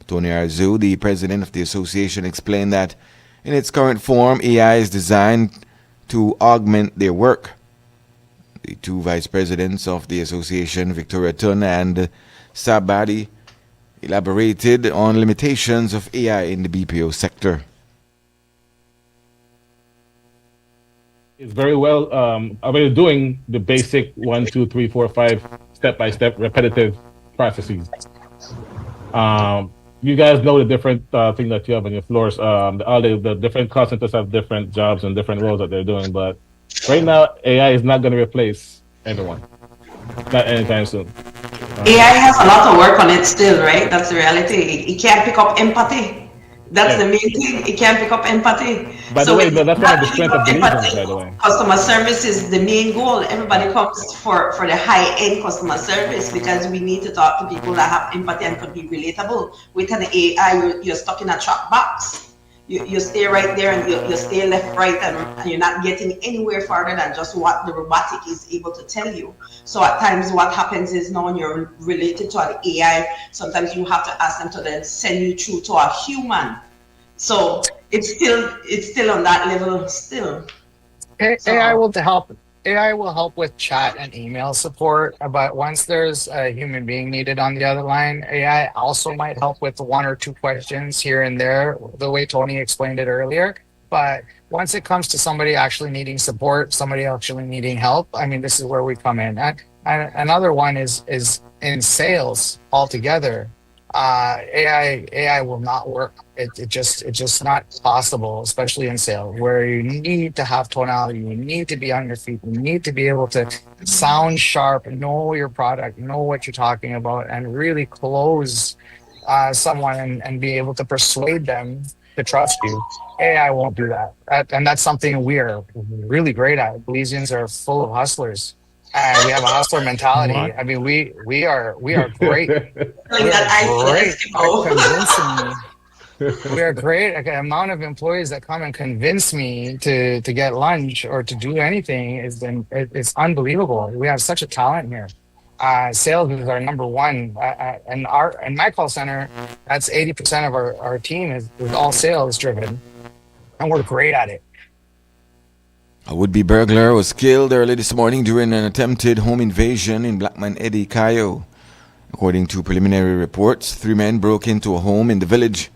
Tony Arzu, the president of the association, explained that in its current form, AI is designed to augment their work. The two vice presidents of the association, Victoria Tun and Sabadi, elaborated on limitations of AI in the BPO sector. It's very well, we're doing the basic 1, 2, 3, 4, 5 step-by-step repetitive processes. You guys know the different thing that you have on your floors. All the different call centers have different jobs and different roles that they're doing, but right now, AI is not going to replace everyone. Not anytime soon. AI has a lot of work on it still, right? That's the reality. It can't pick up empathy. That's the main thing. It can't pick up empathy. By the way, that's one of the strengths of Belizeans, by the way. Customer service is the main goal. Everybody comes for the high-end customer service because we need to talk to people that have empathy and could be relatable. With an AI, you're stuck in a chalk box. You stay right there and you stay left, right, and you're not getting anywhere farther than just what the robotic is able to tell you. So at times what happens is now when you're related to an AI, sometimes you have to ask them to then send you through to a human. So it's still on that level still. AI will help with chat and email support, but once there's a human being needed on the other line, AI also might help with 1 or 2 questions here and there, the way Tony explained it earlier. But once it comes to somebody actually needing support, somebody actually needing help, I mean, this is where we come in. And another one is in sales altogether. AI will not work. It's just not possible, especially in sales, where you need to have tonality, you need to be on your feet, you need to be able to sound sharp, know your product, know what you're talking about, and really close someone and be able to persuade them to trust you. AI won't do that. And that's something we are really great at. Belizeans are full of hustlers. And we have a hustler mentality. I mean, we are great. We're great at convincing me. We are great. Like, the amount of employees that come and convince me to get lunch or to do anything it's unbelievable. We have such a talent here. Sales is our number one, and my call center, that's 80% of our team is all sales driven, and we're great at it. A would-be burglar was killed early this morning during an attempted home invasion in Blackman Eddy, Cayo. According to preliminary reports, 3 men broke into a home in the village,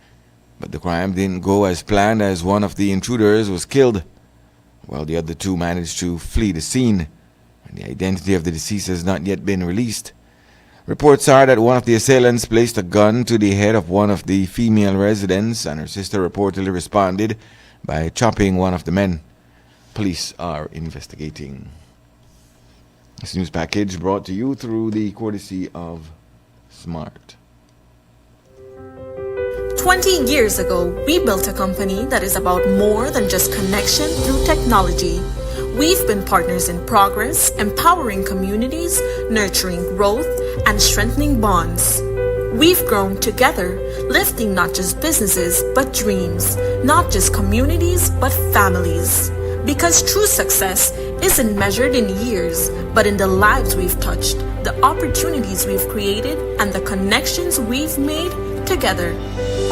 but the crime didn't go as planned as one of the intruders was killed, while the other 2 managed to flee the scene. The identity of the deceased has not yet been released. Reports are that one of the assailants placed a gun to the head of one of the female residents, and her sister reportedly responded by chopping one of the men. Police are investigating. This news package brought to you through the courtesy of Smart. 20 years ago, we built a company that is about more than just connection through technology. We've been partners in progress, empowering communities, nurturing growth, and strengthening bonds. We've grown together, lifting not just businesses, but dreams, not just communities, but families. Because true success isn't measured in years, but in the lives we've touched, the opportunities we've created, and the connections we've made together.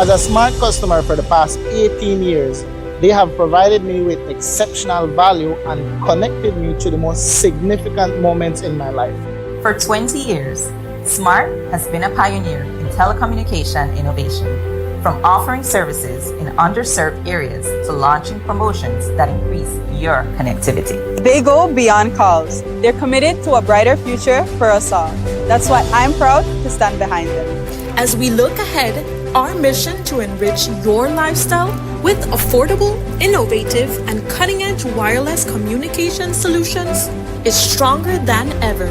As a Smart customer for the past 18 years, they have provided me with exceptional value and connected me to the most significant moments in my life. For 20 years, Smart has been a pioneer in telecommunication innovation, from offering services in underserved areas to launching promotions that increase your connectivity. They go beyond calls. They're committed to a brighter future for us all. That's why I'm proud to stand behind them. As we look ahead, our mission to enrich your lifestyle with affordable, innovative, and cutting-edge wireless communication solutions is stronger than ever.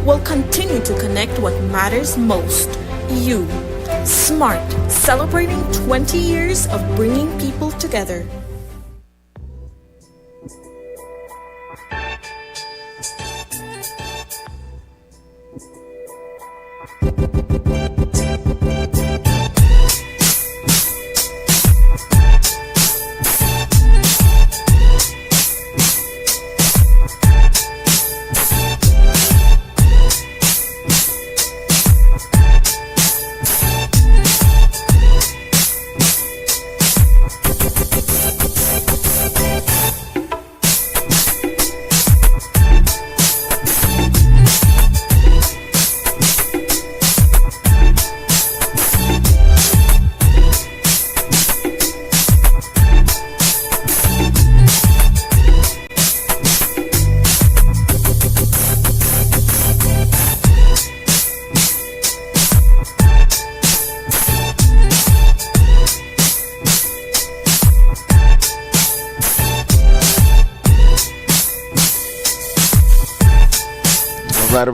We'll continue to connect what matters most, you. Smart, celebrating 20 years of bringing people together.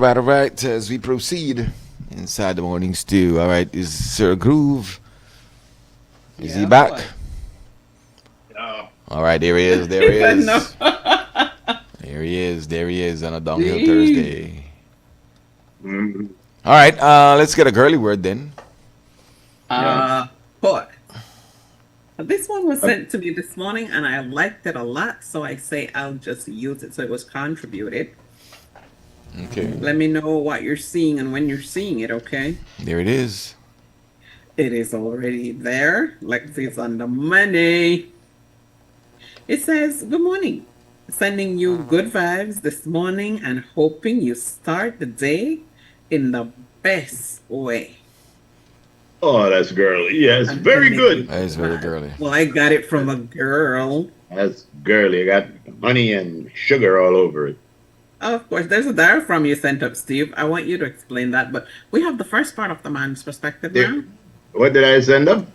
All right. As we proceed inside the morning stew. All right. Is Sir Groove? Is he back? No. All right. There he is. There he is. There he is. There he is on a Downhill Thursday. Mm-hmm. All right. Let's get a girly word then. Pork. This one was sent to me this morning, and I liked it a lot, so I say I'll just use it. So it was contributed. Okay. Let me know what you're seeing and when you're seeing it, okay? There it is. It is already there. Lexi's on the money. It says, good morning. Sending you good vibes this morning and hoping you start the day in the best way. Oh, that's girly. Yes, very good. That is very girly. Well, I got it from a girl. That's girly. I got honey and sugar all over it. Oh, of course, there's a diaphragm you sent up, Steve. I want you to explain that, but we have the first part of the man's perspective now. What did I send up?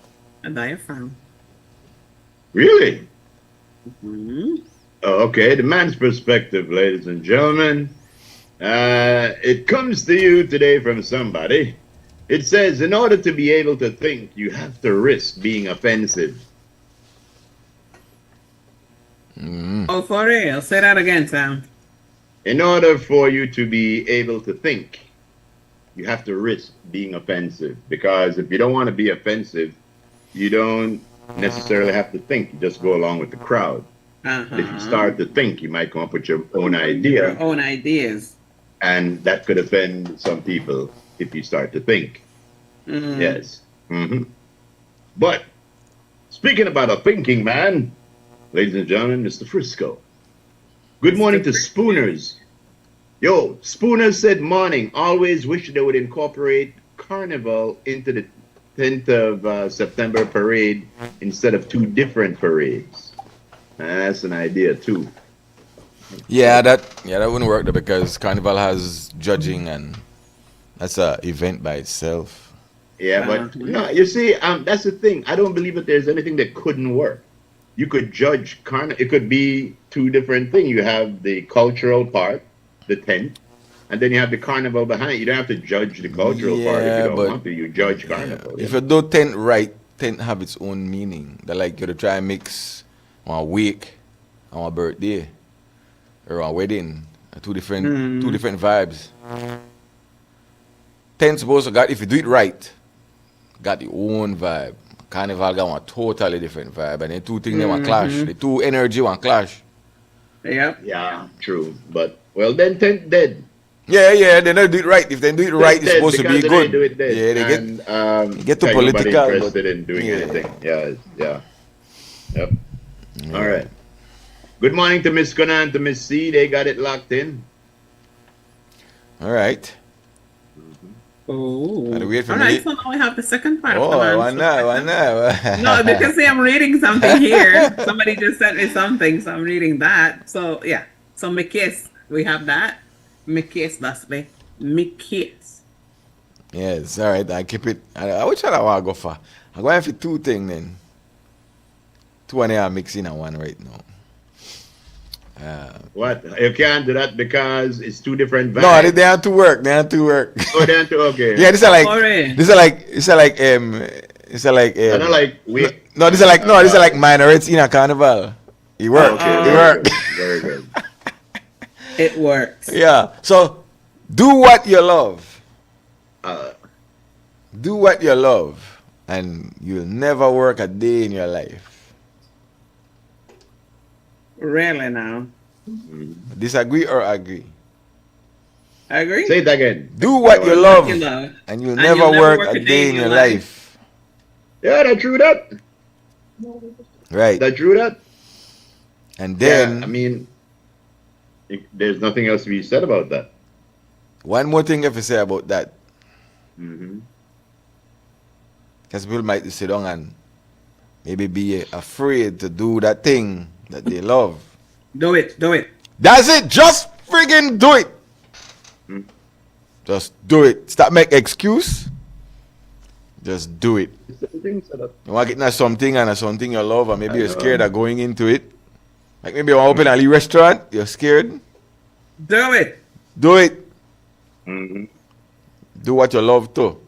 A diaphragm. Really? Mm-hmm. Oh, okay, the man's perspective, ladies and gentlemen. It comes to you today from somebody. It says, in order to be able to think, you have to risk being offensive. Mm. Oh, for real? Say that again, Sam. In order for you to be able to think, you have to risk being offensive. Because if you don't want to be offensive, you don't necessarily have to think. You just go along with the crowd. But if you start to think, you might come up with your own idea. Your own ideas. And that could offend some people if you start to think. Yes. But speaking about a thinking man, ladies and gentlemen, Mr. Frisco. Good morning to Spooners. Yo, Spooners said morning. Always wish they would incorporate Carnival into the 10th of September parade instead of two different parades. That's an idea too. Yeah, that wouldn't work though, because Carnival has judging and that's a event by itself. Yeah, but no, you see, that's the thing. I don't believe that there's anything that couldn't work. You could judge it could be two different things. You have the cultural part, the tent, and then you have the carnival behind it. You don't have to judge the cultural part if you don't want to. You judge carnival. If you do tent right, tent have its own meaning. That like you to try and mix on a wake, on a birthday, or a wedding, two different vibes. Tent supposed to got, if you do it right, got the own vibe. Carnival got one totally different vibe, and the two things they want clash. The two energy want clash. Yep. Yeah, true. But well, then tent dead. Yeah, they don't do it right. If they do it right, it's supposed to be good. Do it dead. Yeah, they get too nobody political. Interested in doing anything. Yeah. Yep. All right. Good morning to Miss Gunnar and to Miss C. They got it locked in. All right. Oh. Wait for All me. right, so now we have the second part. Oh, why not? No, because see, I'm reading something here. Somebody just sent me something, so I'm reading that. So yeah. So my case, we have that. My case, that's me. My case. Yes, all right. I keep it. Which one I want to go for? I'm going for two things then. Two and I are mixing in one right now. What? You can't do that because it's two different vibes. No, they have to work. Oh, they have to, okay. Yeah, these are like these are like minorities in a carnival. It works. Okay, It works. Very good. It works. Yeah. So do what you love. Do what you love, and you'll never work a day in your life. Really now? Disagree or agree? Agree. Say it again. Do what you love, and you'll never work a day in your life. Yeah, that's true that. Right. That's true that. And then, I mean, there's nothing else to be said about that. One more thing I have to say about that. Mm-hmm. Because people might sit down and maybe be afraid to do that thing that they love. Do it. That's it. Just friggin' do it. Just do it. Stop making excuse. Just do it. You want to get something and something you love, and maybe you're scared of going into it. Like maybe you want to open a little restaurant, you're scared. Do it. Do it. Mm-hmm. Do what you love too.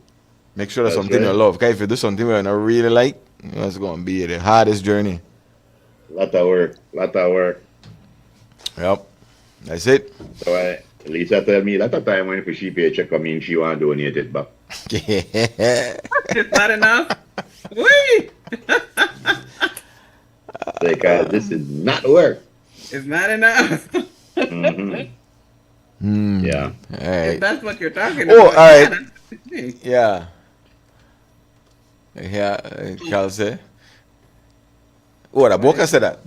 Make sure that's something right. you love. Because if you do something you don't really like, it's going to be the hardest journey. Lot of work. Yep. That's it. So Lisa tell me that time when she paycheck come in, she want to donate it back. It's not enough. Wait. Because this is not work. It's not enough. Mm-hmm. Yeah. All right. If that's what you're talking Oh, about. all right. Yeah. Yeah, Carl say. Oh, the Boca said that.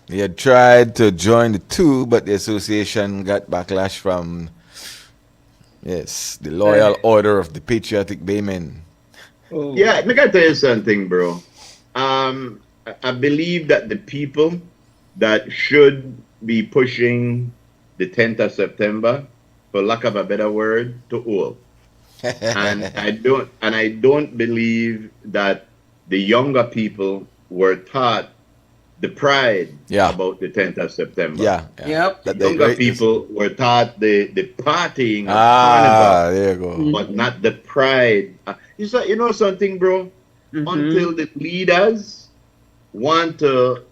He had tried to join the two, but the association got backlash from, the Loyal Order of the Patriotic Baymen. Oh. Yeah, I gotta tell you something, bro. I believe that the people that should be pushing the 10th of September, for lack of a better word, to all. and I don't believe that the younger people were taught the pride about the 10th of September. Yep. The younger people were taught the partying of Carnival, there you go. but not the pride. You know something, bro? Until the leaders want to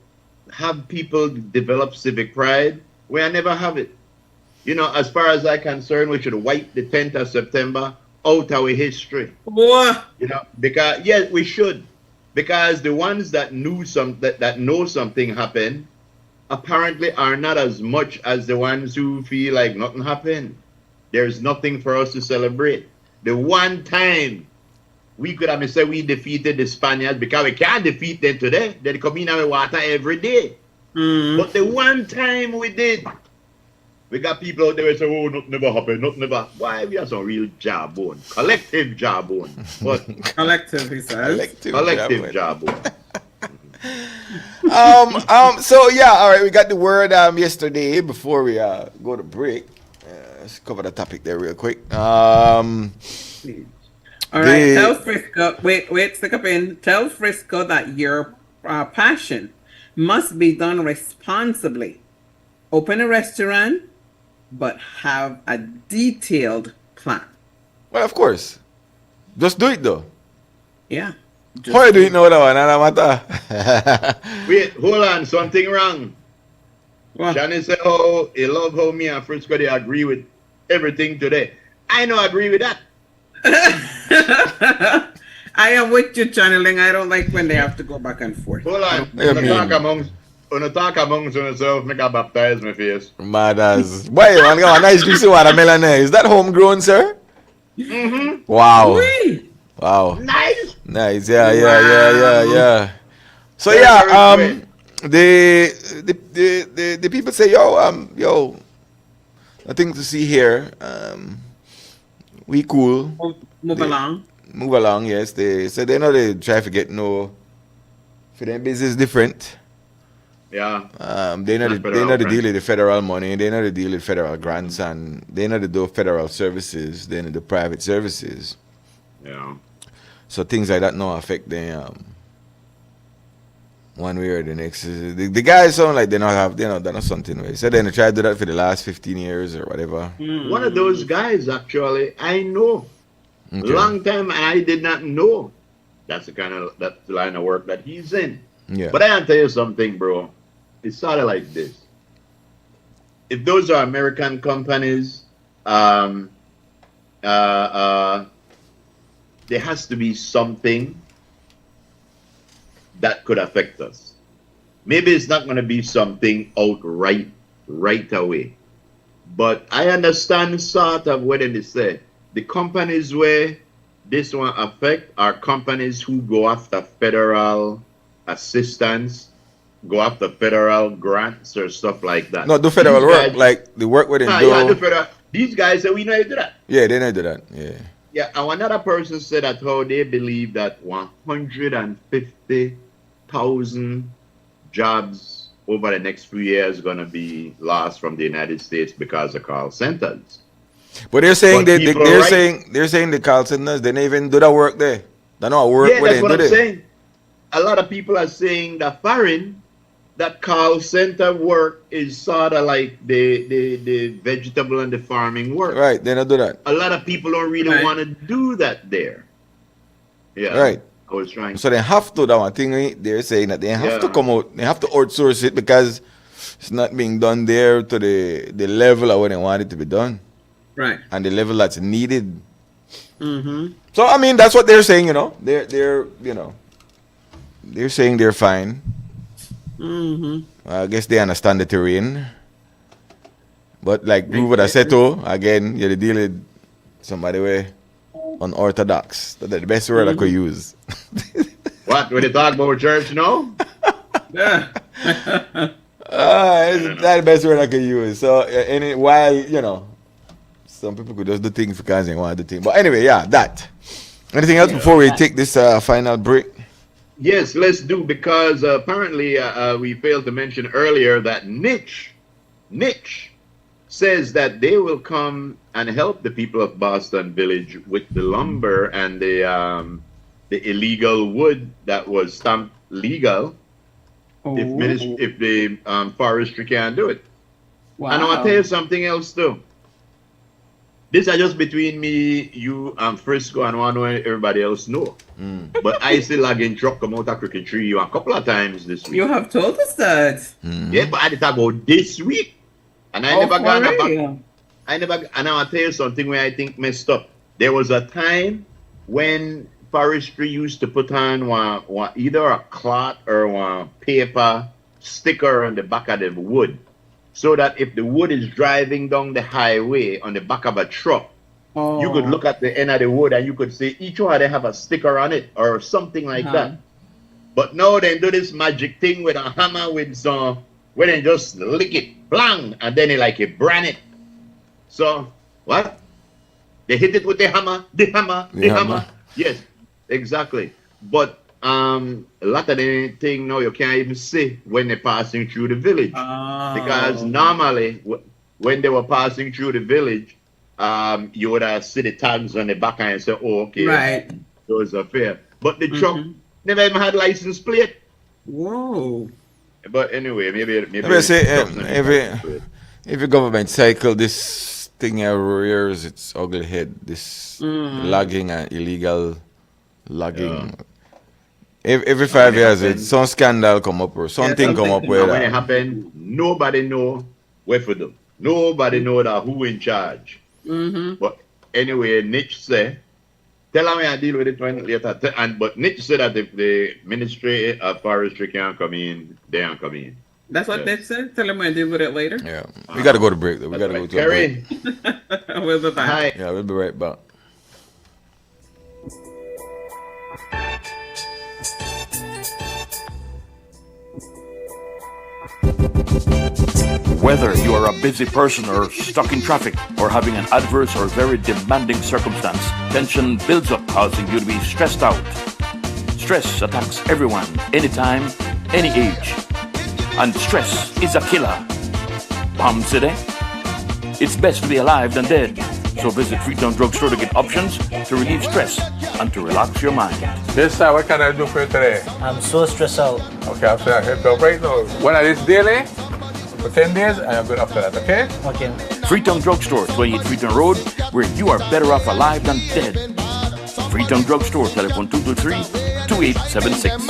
have people develop civic pride, we never have it. You know, as far as I'm concerned, we should wipe the 10th of September out our history. What? You know, because, yes, we should. Because the ones that that know something happened apparently are not as much as the ones who feel like nothing happened. There's nothing for us to celebrate. The one time we could have said we defeated the Spaniards, because we can't defeat them today. They come in with water every day. But the one time we did, we got people out there who say, oh, nothing never happened, nothing never. Why? We have some real jawbone. Collective jawbone. But Collective, he says. Collective jawbone. So yeah, all right, we got the word yesterday before we go to break. Let's cover the topic there real quick. All right, tell Frisco, wait, stick up in. Tell Frisco that your passion must be done responsibly. Open a restaurant, but have a detailed plan. Well, of course. Just do it though. Yeah. How you do it now, that one? Matter. Wait, hold on, something wrong. Johnny said, oh, he love how me and Frisco, they agree with everything today. I don't agree with that. I am with you, channeling. I don't like when they have to go back and forth. Hold on. Talk amongst yourself, make a baptize my face. Matters. Boy, man, got a nice juicy watermelon there. Is that homegrown, sir? Mm-hmm. Wow. Wee. Wow. Nice. Nice. Yeah. So yeah, the people say, yo, nothing to see here. We cool. Move along. Move along, yes. They said they know they try to get for them business different. Yeah. They know the deal with the federal money, they know the deal with federal grants, and they know the do federal services, they know the private services. Yeah. So things like that now affect them one way or the next. The guys sound like they not something. They said they try to do that for the last 15 years or whatever. One of those guys, actually, I know. Okay. Long time, and I did not know that's the line of work that he's in. Yeah. But I can tell you something, bro. It's sort of like this. If those are American companies, there has to be something that could affect us. Maybe it's not going to be something outright right away. But I understand sort of what they say. The companies where this one affect are companies who go after federal assistance, go after federal grants or stuff like that. No, do federal work, like the work where they do. Yeah, do federal. These guys say we know how to do that. Yeah, they know do that. Yeah. Yeah, and another person said that how they believe that 150,000 jobs over the next few years going to be lost from the United States because of call centers. But they're saying they're saying the call centers, they don't even do that work there. They don't work yeah, where that's they what do I'm it. saying. A lot of people are saying that foreign, that call center work is sort of like the vegetable and the farming work. Right, they don't do that. A lot of people don't really want to do that there. Yeah. Right. I was trying. So they have to, that one thing they're saying that they have to come out, they have to outsource it because it's not being done there to the level of what they want it to be done. Right. And the level that's needed. Mm-hmm. So I mean that's what they're saying, They're they're saying they're fine. Mm-hmm. I guess they understand the terrain. But like Ruben I said too, again, you're dealing with somebody way unorthodox. That's the best word I could use. What? When they talk about church, no? Yeah. That's the best word I could use. So while, some people could just do things because they want to do things. But anyway, that. Anything else before we take this final break? Yes, let's do, because apparently we failed to mention earlier that Niche says that they will come and help the people of Boston Village with the lumber and the illegal wood that was stamped legal. If the forestry can't do it. Wow. And I want to tell you something else too. This is just between me, you, and Frisco, and one way everybody else know. But I still again truck come out of Cricket Tree a couple of times this week. You have told us that. Yeah, but I did talk about this week. And I never got back. And I want to tell you something where I think messed up. There was a time when forestry used to put on either a cloth or one paper sticker on the back of the wood, so that if the wood is driving down the highway on the back of a truck, you could look at the end of the wood and you could see each one they have a sticker on it or something like that. But now they do this magic thing with a hammer with some, where they just lick it, blang, and then it brand it. So what? They hit it with the hammer. Yes, exactly. But a lot of the thing now you can't even see when they're passing through the village, because normally when they were passing through the village, you would see the tags on the back and say, "Oh, okay, right, those are fair." But the truck never even had license plate. Whoa! But anyway, maybe I say every government cycle this thing rears its ugly head. This logging and illegal logging. Every 5 years, some scandal come up or something come up where when it happen, nobody know where for them. Nobody know that who in charge. But anyway, Niche say, tell him I deal with it when later. But Niche said that if the Ministry of Forestry can't come in, they can't come in. That's what they said. Tell them I deal with it later. Yeah, we got to go to break. Though. We got to go to a break. We'll be back. Hi. Yeah, we'll be right back. Whether you are a busy person or stuck in traffic or having an adverse or very demanding circumstance, tension builds up, causing you to be stressed out. Stress attacks everyone, anytime, any age. And stress is a killer. Palm City? It's best to be alive than dead. So visit Freetown Drugstore to get options to relieve stress and to relax your mind. Yes, sir. What can I do for you today? I'm so stressed out. Okay, I'm saying I help you out right now. When I this daily, for 10 days, I am good after that, okay? Okay. Freetown Drugstore, 28 Freetown Road, where you are better off alive than dead. Freetown Drugstore, telephone 223-2876.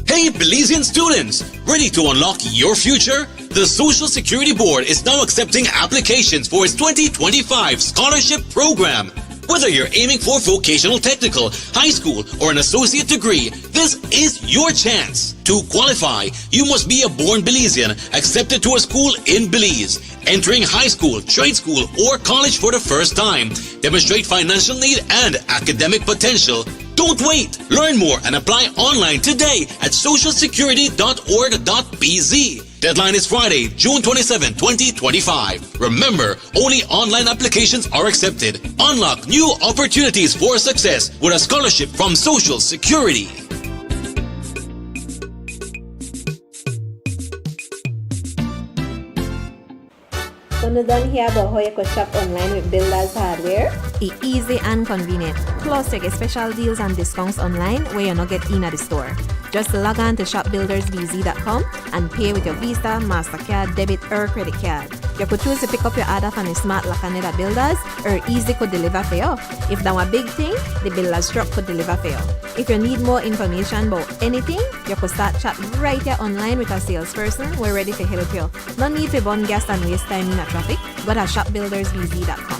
Hey, Belizean students, ready to unlock your future? The Social Security Board is now accepting applications for its 2025 scholarship program. Whether you're aiming for vocational technical, high school, or an associate degree, this is your chance. To qualify, you must be a born Belizean accepted to a school in Belize, entering high school, trade school, or college for the first time, demonstrate financial need and academic potential. Don't wait! Learn more and apply online today at socialsecurity.org.bz. Deadline is Friday, June 27, 2025. Remember, only online applications are accepted. Unlock new opportunities for success with a scholarship from Social Security. When you done hear about how you could shop online with Builders Hardware? It's easy and convenient. Plus, you get special deals and discounts online where you not get in at the store. Just log on to shopbuildersbz.com and pay with your Visa, MasterCard, debit, or credit card. You could choose to pick up your order from the smart lock and at Builders, or Easy could deliver for you. If that was a big thing, the Builders truck could deliver for you. If you need more information about anything, you could start chat right here online with a salesperson. We're ready to help you. No need to burn gas and waste time in a traffic. Go to shopbuildersbz.com.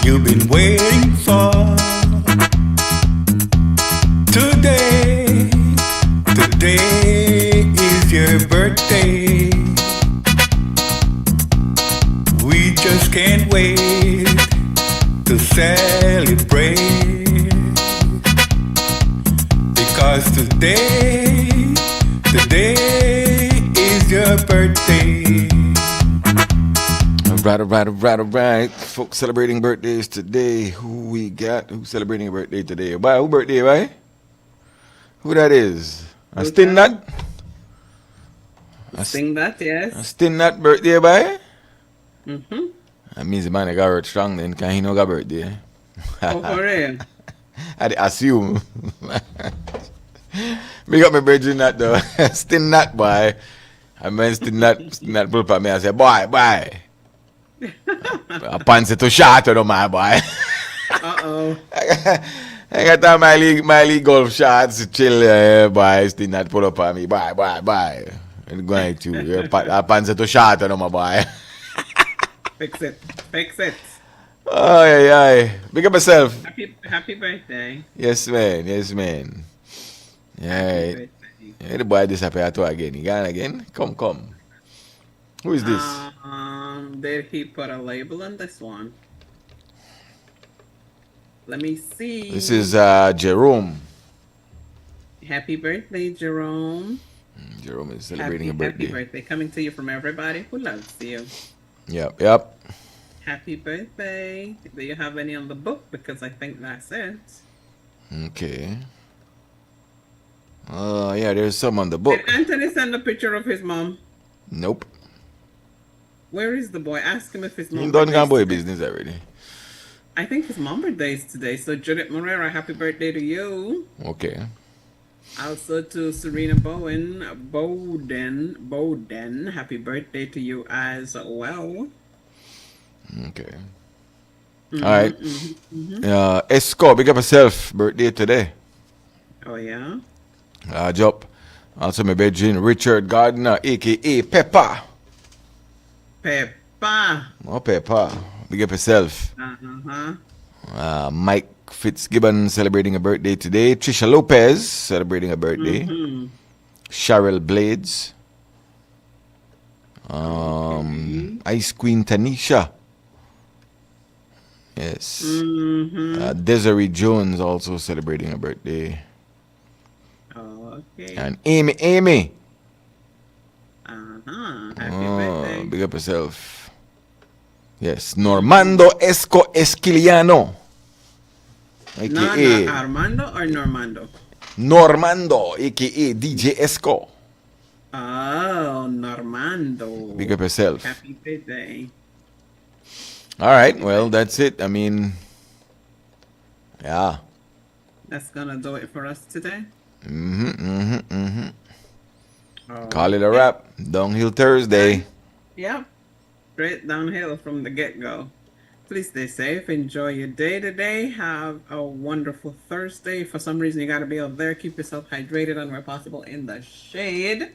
you've been waiting for. Today, today is your birthday. We just can't wait to celebrate. Because today is your birthday. All right. Folks celebrating birthdays today. Who we got? Who's celebrating a birthday today? Why? Who birthday, right? Who that is? A Stin Nut? Sing that, yes. A Stin Nut birthday, boy? Mm-hmm. That means the man got hurt strong then, because he no got birthday. Oh, for real? I assume. Big up my brethren that though. Stin Nut, boy. I mean Stin Nut pull up at me and say, boy. A pants too short, my boy. Uh-oh. I got on my league golf shots to chill, boy. Still not pull up on me. Bye. I'm going to. Your pants too short, my boy. Fix it. Oh, yeah. Big up yourself. Happy birthday. Yes, man. Yeah. The boy disappeared to again. He gone again? Come. Who is this? Did he put a label on this one? Let me see. This is Jerome. Happy birthday, Jerome. Jerome is celebrating a birthday. Happy birthday. Coming to you from everybody who loves you. Yep. Happy birthday. Do you have any on the book? Because I think that's it. Okay. Yeah, there's some on the book. Did Anthony send a picture of his mom? Nope. Where is the boy? Ask him if his mom. He done gone boy business already. I think his mom birthday is today. So Judith Morera, happy birthday to you. Okay. Also to Serena Bowden, happy birthday to you as well. Okay. All right. Esco, big up yourself. Birthday today. Oh yeah. Job. Also my bedroom, Richard Gardner, aka Peppa. Oh, Peppa. Big up yourself. Mike Fitzgibbon celebrating a birthday today. Trisha Lopez celebrating a birthday. Cheryl Blades. Ice Queen Tanisha. Yes. Desiree Jones also celebrating a birthday. Okay. And Amy. Happy birthday. Big up yourself. Yes, Normando Esco Esquiliano. AKA Armando or Normando? Normando, aka DJ Esco. Oh, Normando. Big up yourself. Happy birthday. All right, well, that's it. I mean, yeah. That's gonna do it for us today. Call it a wrap. Downhill Thursday. Yep. Straight downhill from the get-go. Please stay safe. Enjoy your day today. Have a wonderful Thursday. For some reason, you got to be out there. Keep yourself hydrated and where possible in the shade.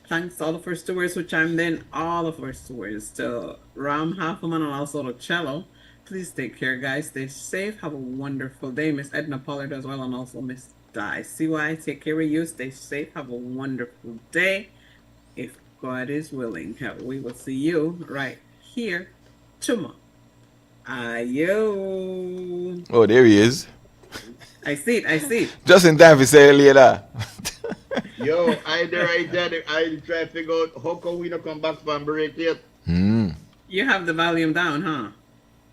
Thanks to all of our stewards who chimed in. All of our stewards. To Ram Haffelman and also to Cello. Please take care, guys. Stay safe. Have a wonderful day. Miss Edna Pollard as well and also Miss Di. CY, take care of you. Stay safe. Have a wonderful day. If God is willing, we will see you right here tomorrow. Ayo. Oh, there he is. I see it. Just in time for say later. Yo, I try to figure out how come we don't come back from break yet. You have the volume down, huh?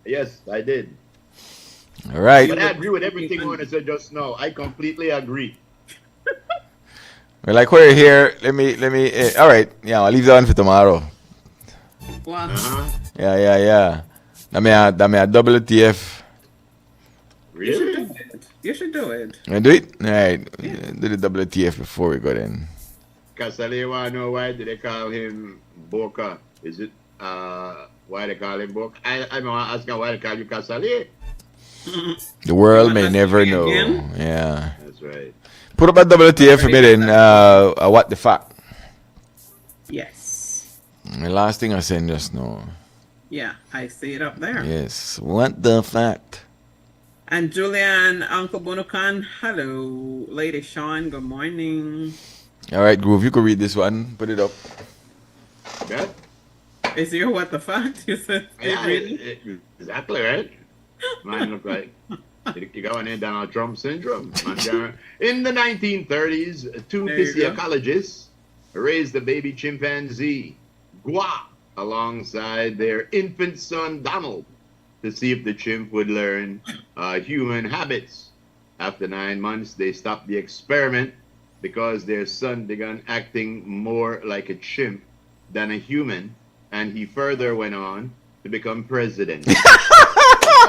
Yes, I did. All right. But I agree with everything you said just now. I completely agree. Well, like we're here, let me. All right, yeah, I'll leave that one for tomorrow. What? Yeah. That may a WTF. Really? You should do it. You do it? All right. Yeah. Do the WTF before we go in. Casale, want to know why do they call him Boca? Is it why they call him Boca? I'm asking why they call you Casale. The world may never know. Again? Yeah. That's right. Put up a WTF for me then. What the fuck? Yes. The last thing I said just now. Yeah, I see it up there. Yes. What the fact? And Julian, Uncle Bonukan, hello. Lady Sean, good morning. All right, Groove, you can read this one. Put it up. Yeah. Is your what the fact? You said Exactly right. Mine look like you got one in Donald Trump syndrome. In the 1930s, two physiologists raised a baby chimpanzee, Gua, alongside their infant son Donald, to see if the chimp would learn human habits. After 9 months, they stopped the experiment because their son began acting more like a chimp than a human, and he further went on to become president.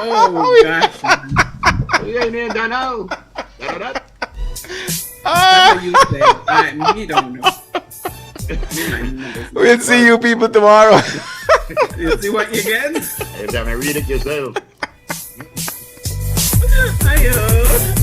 Oh, gosh. Donald. That's what you say. Me don't know. We'll see you people tomorrow. You see what you get? Every time I read it yourself. Hiyo.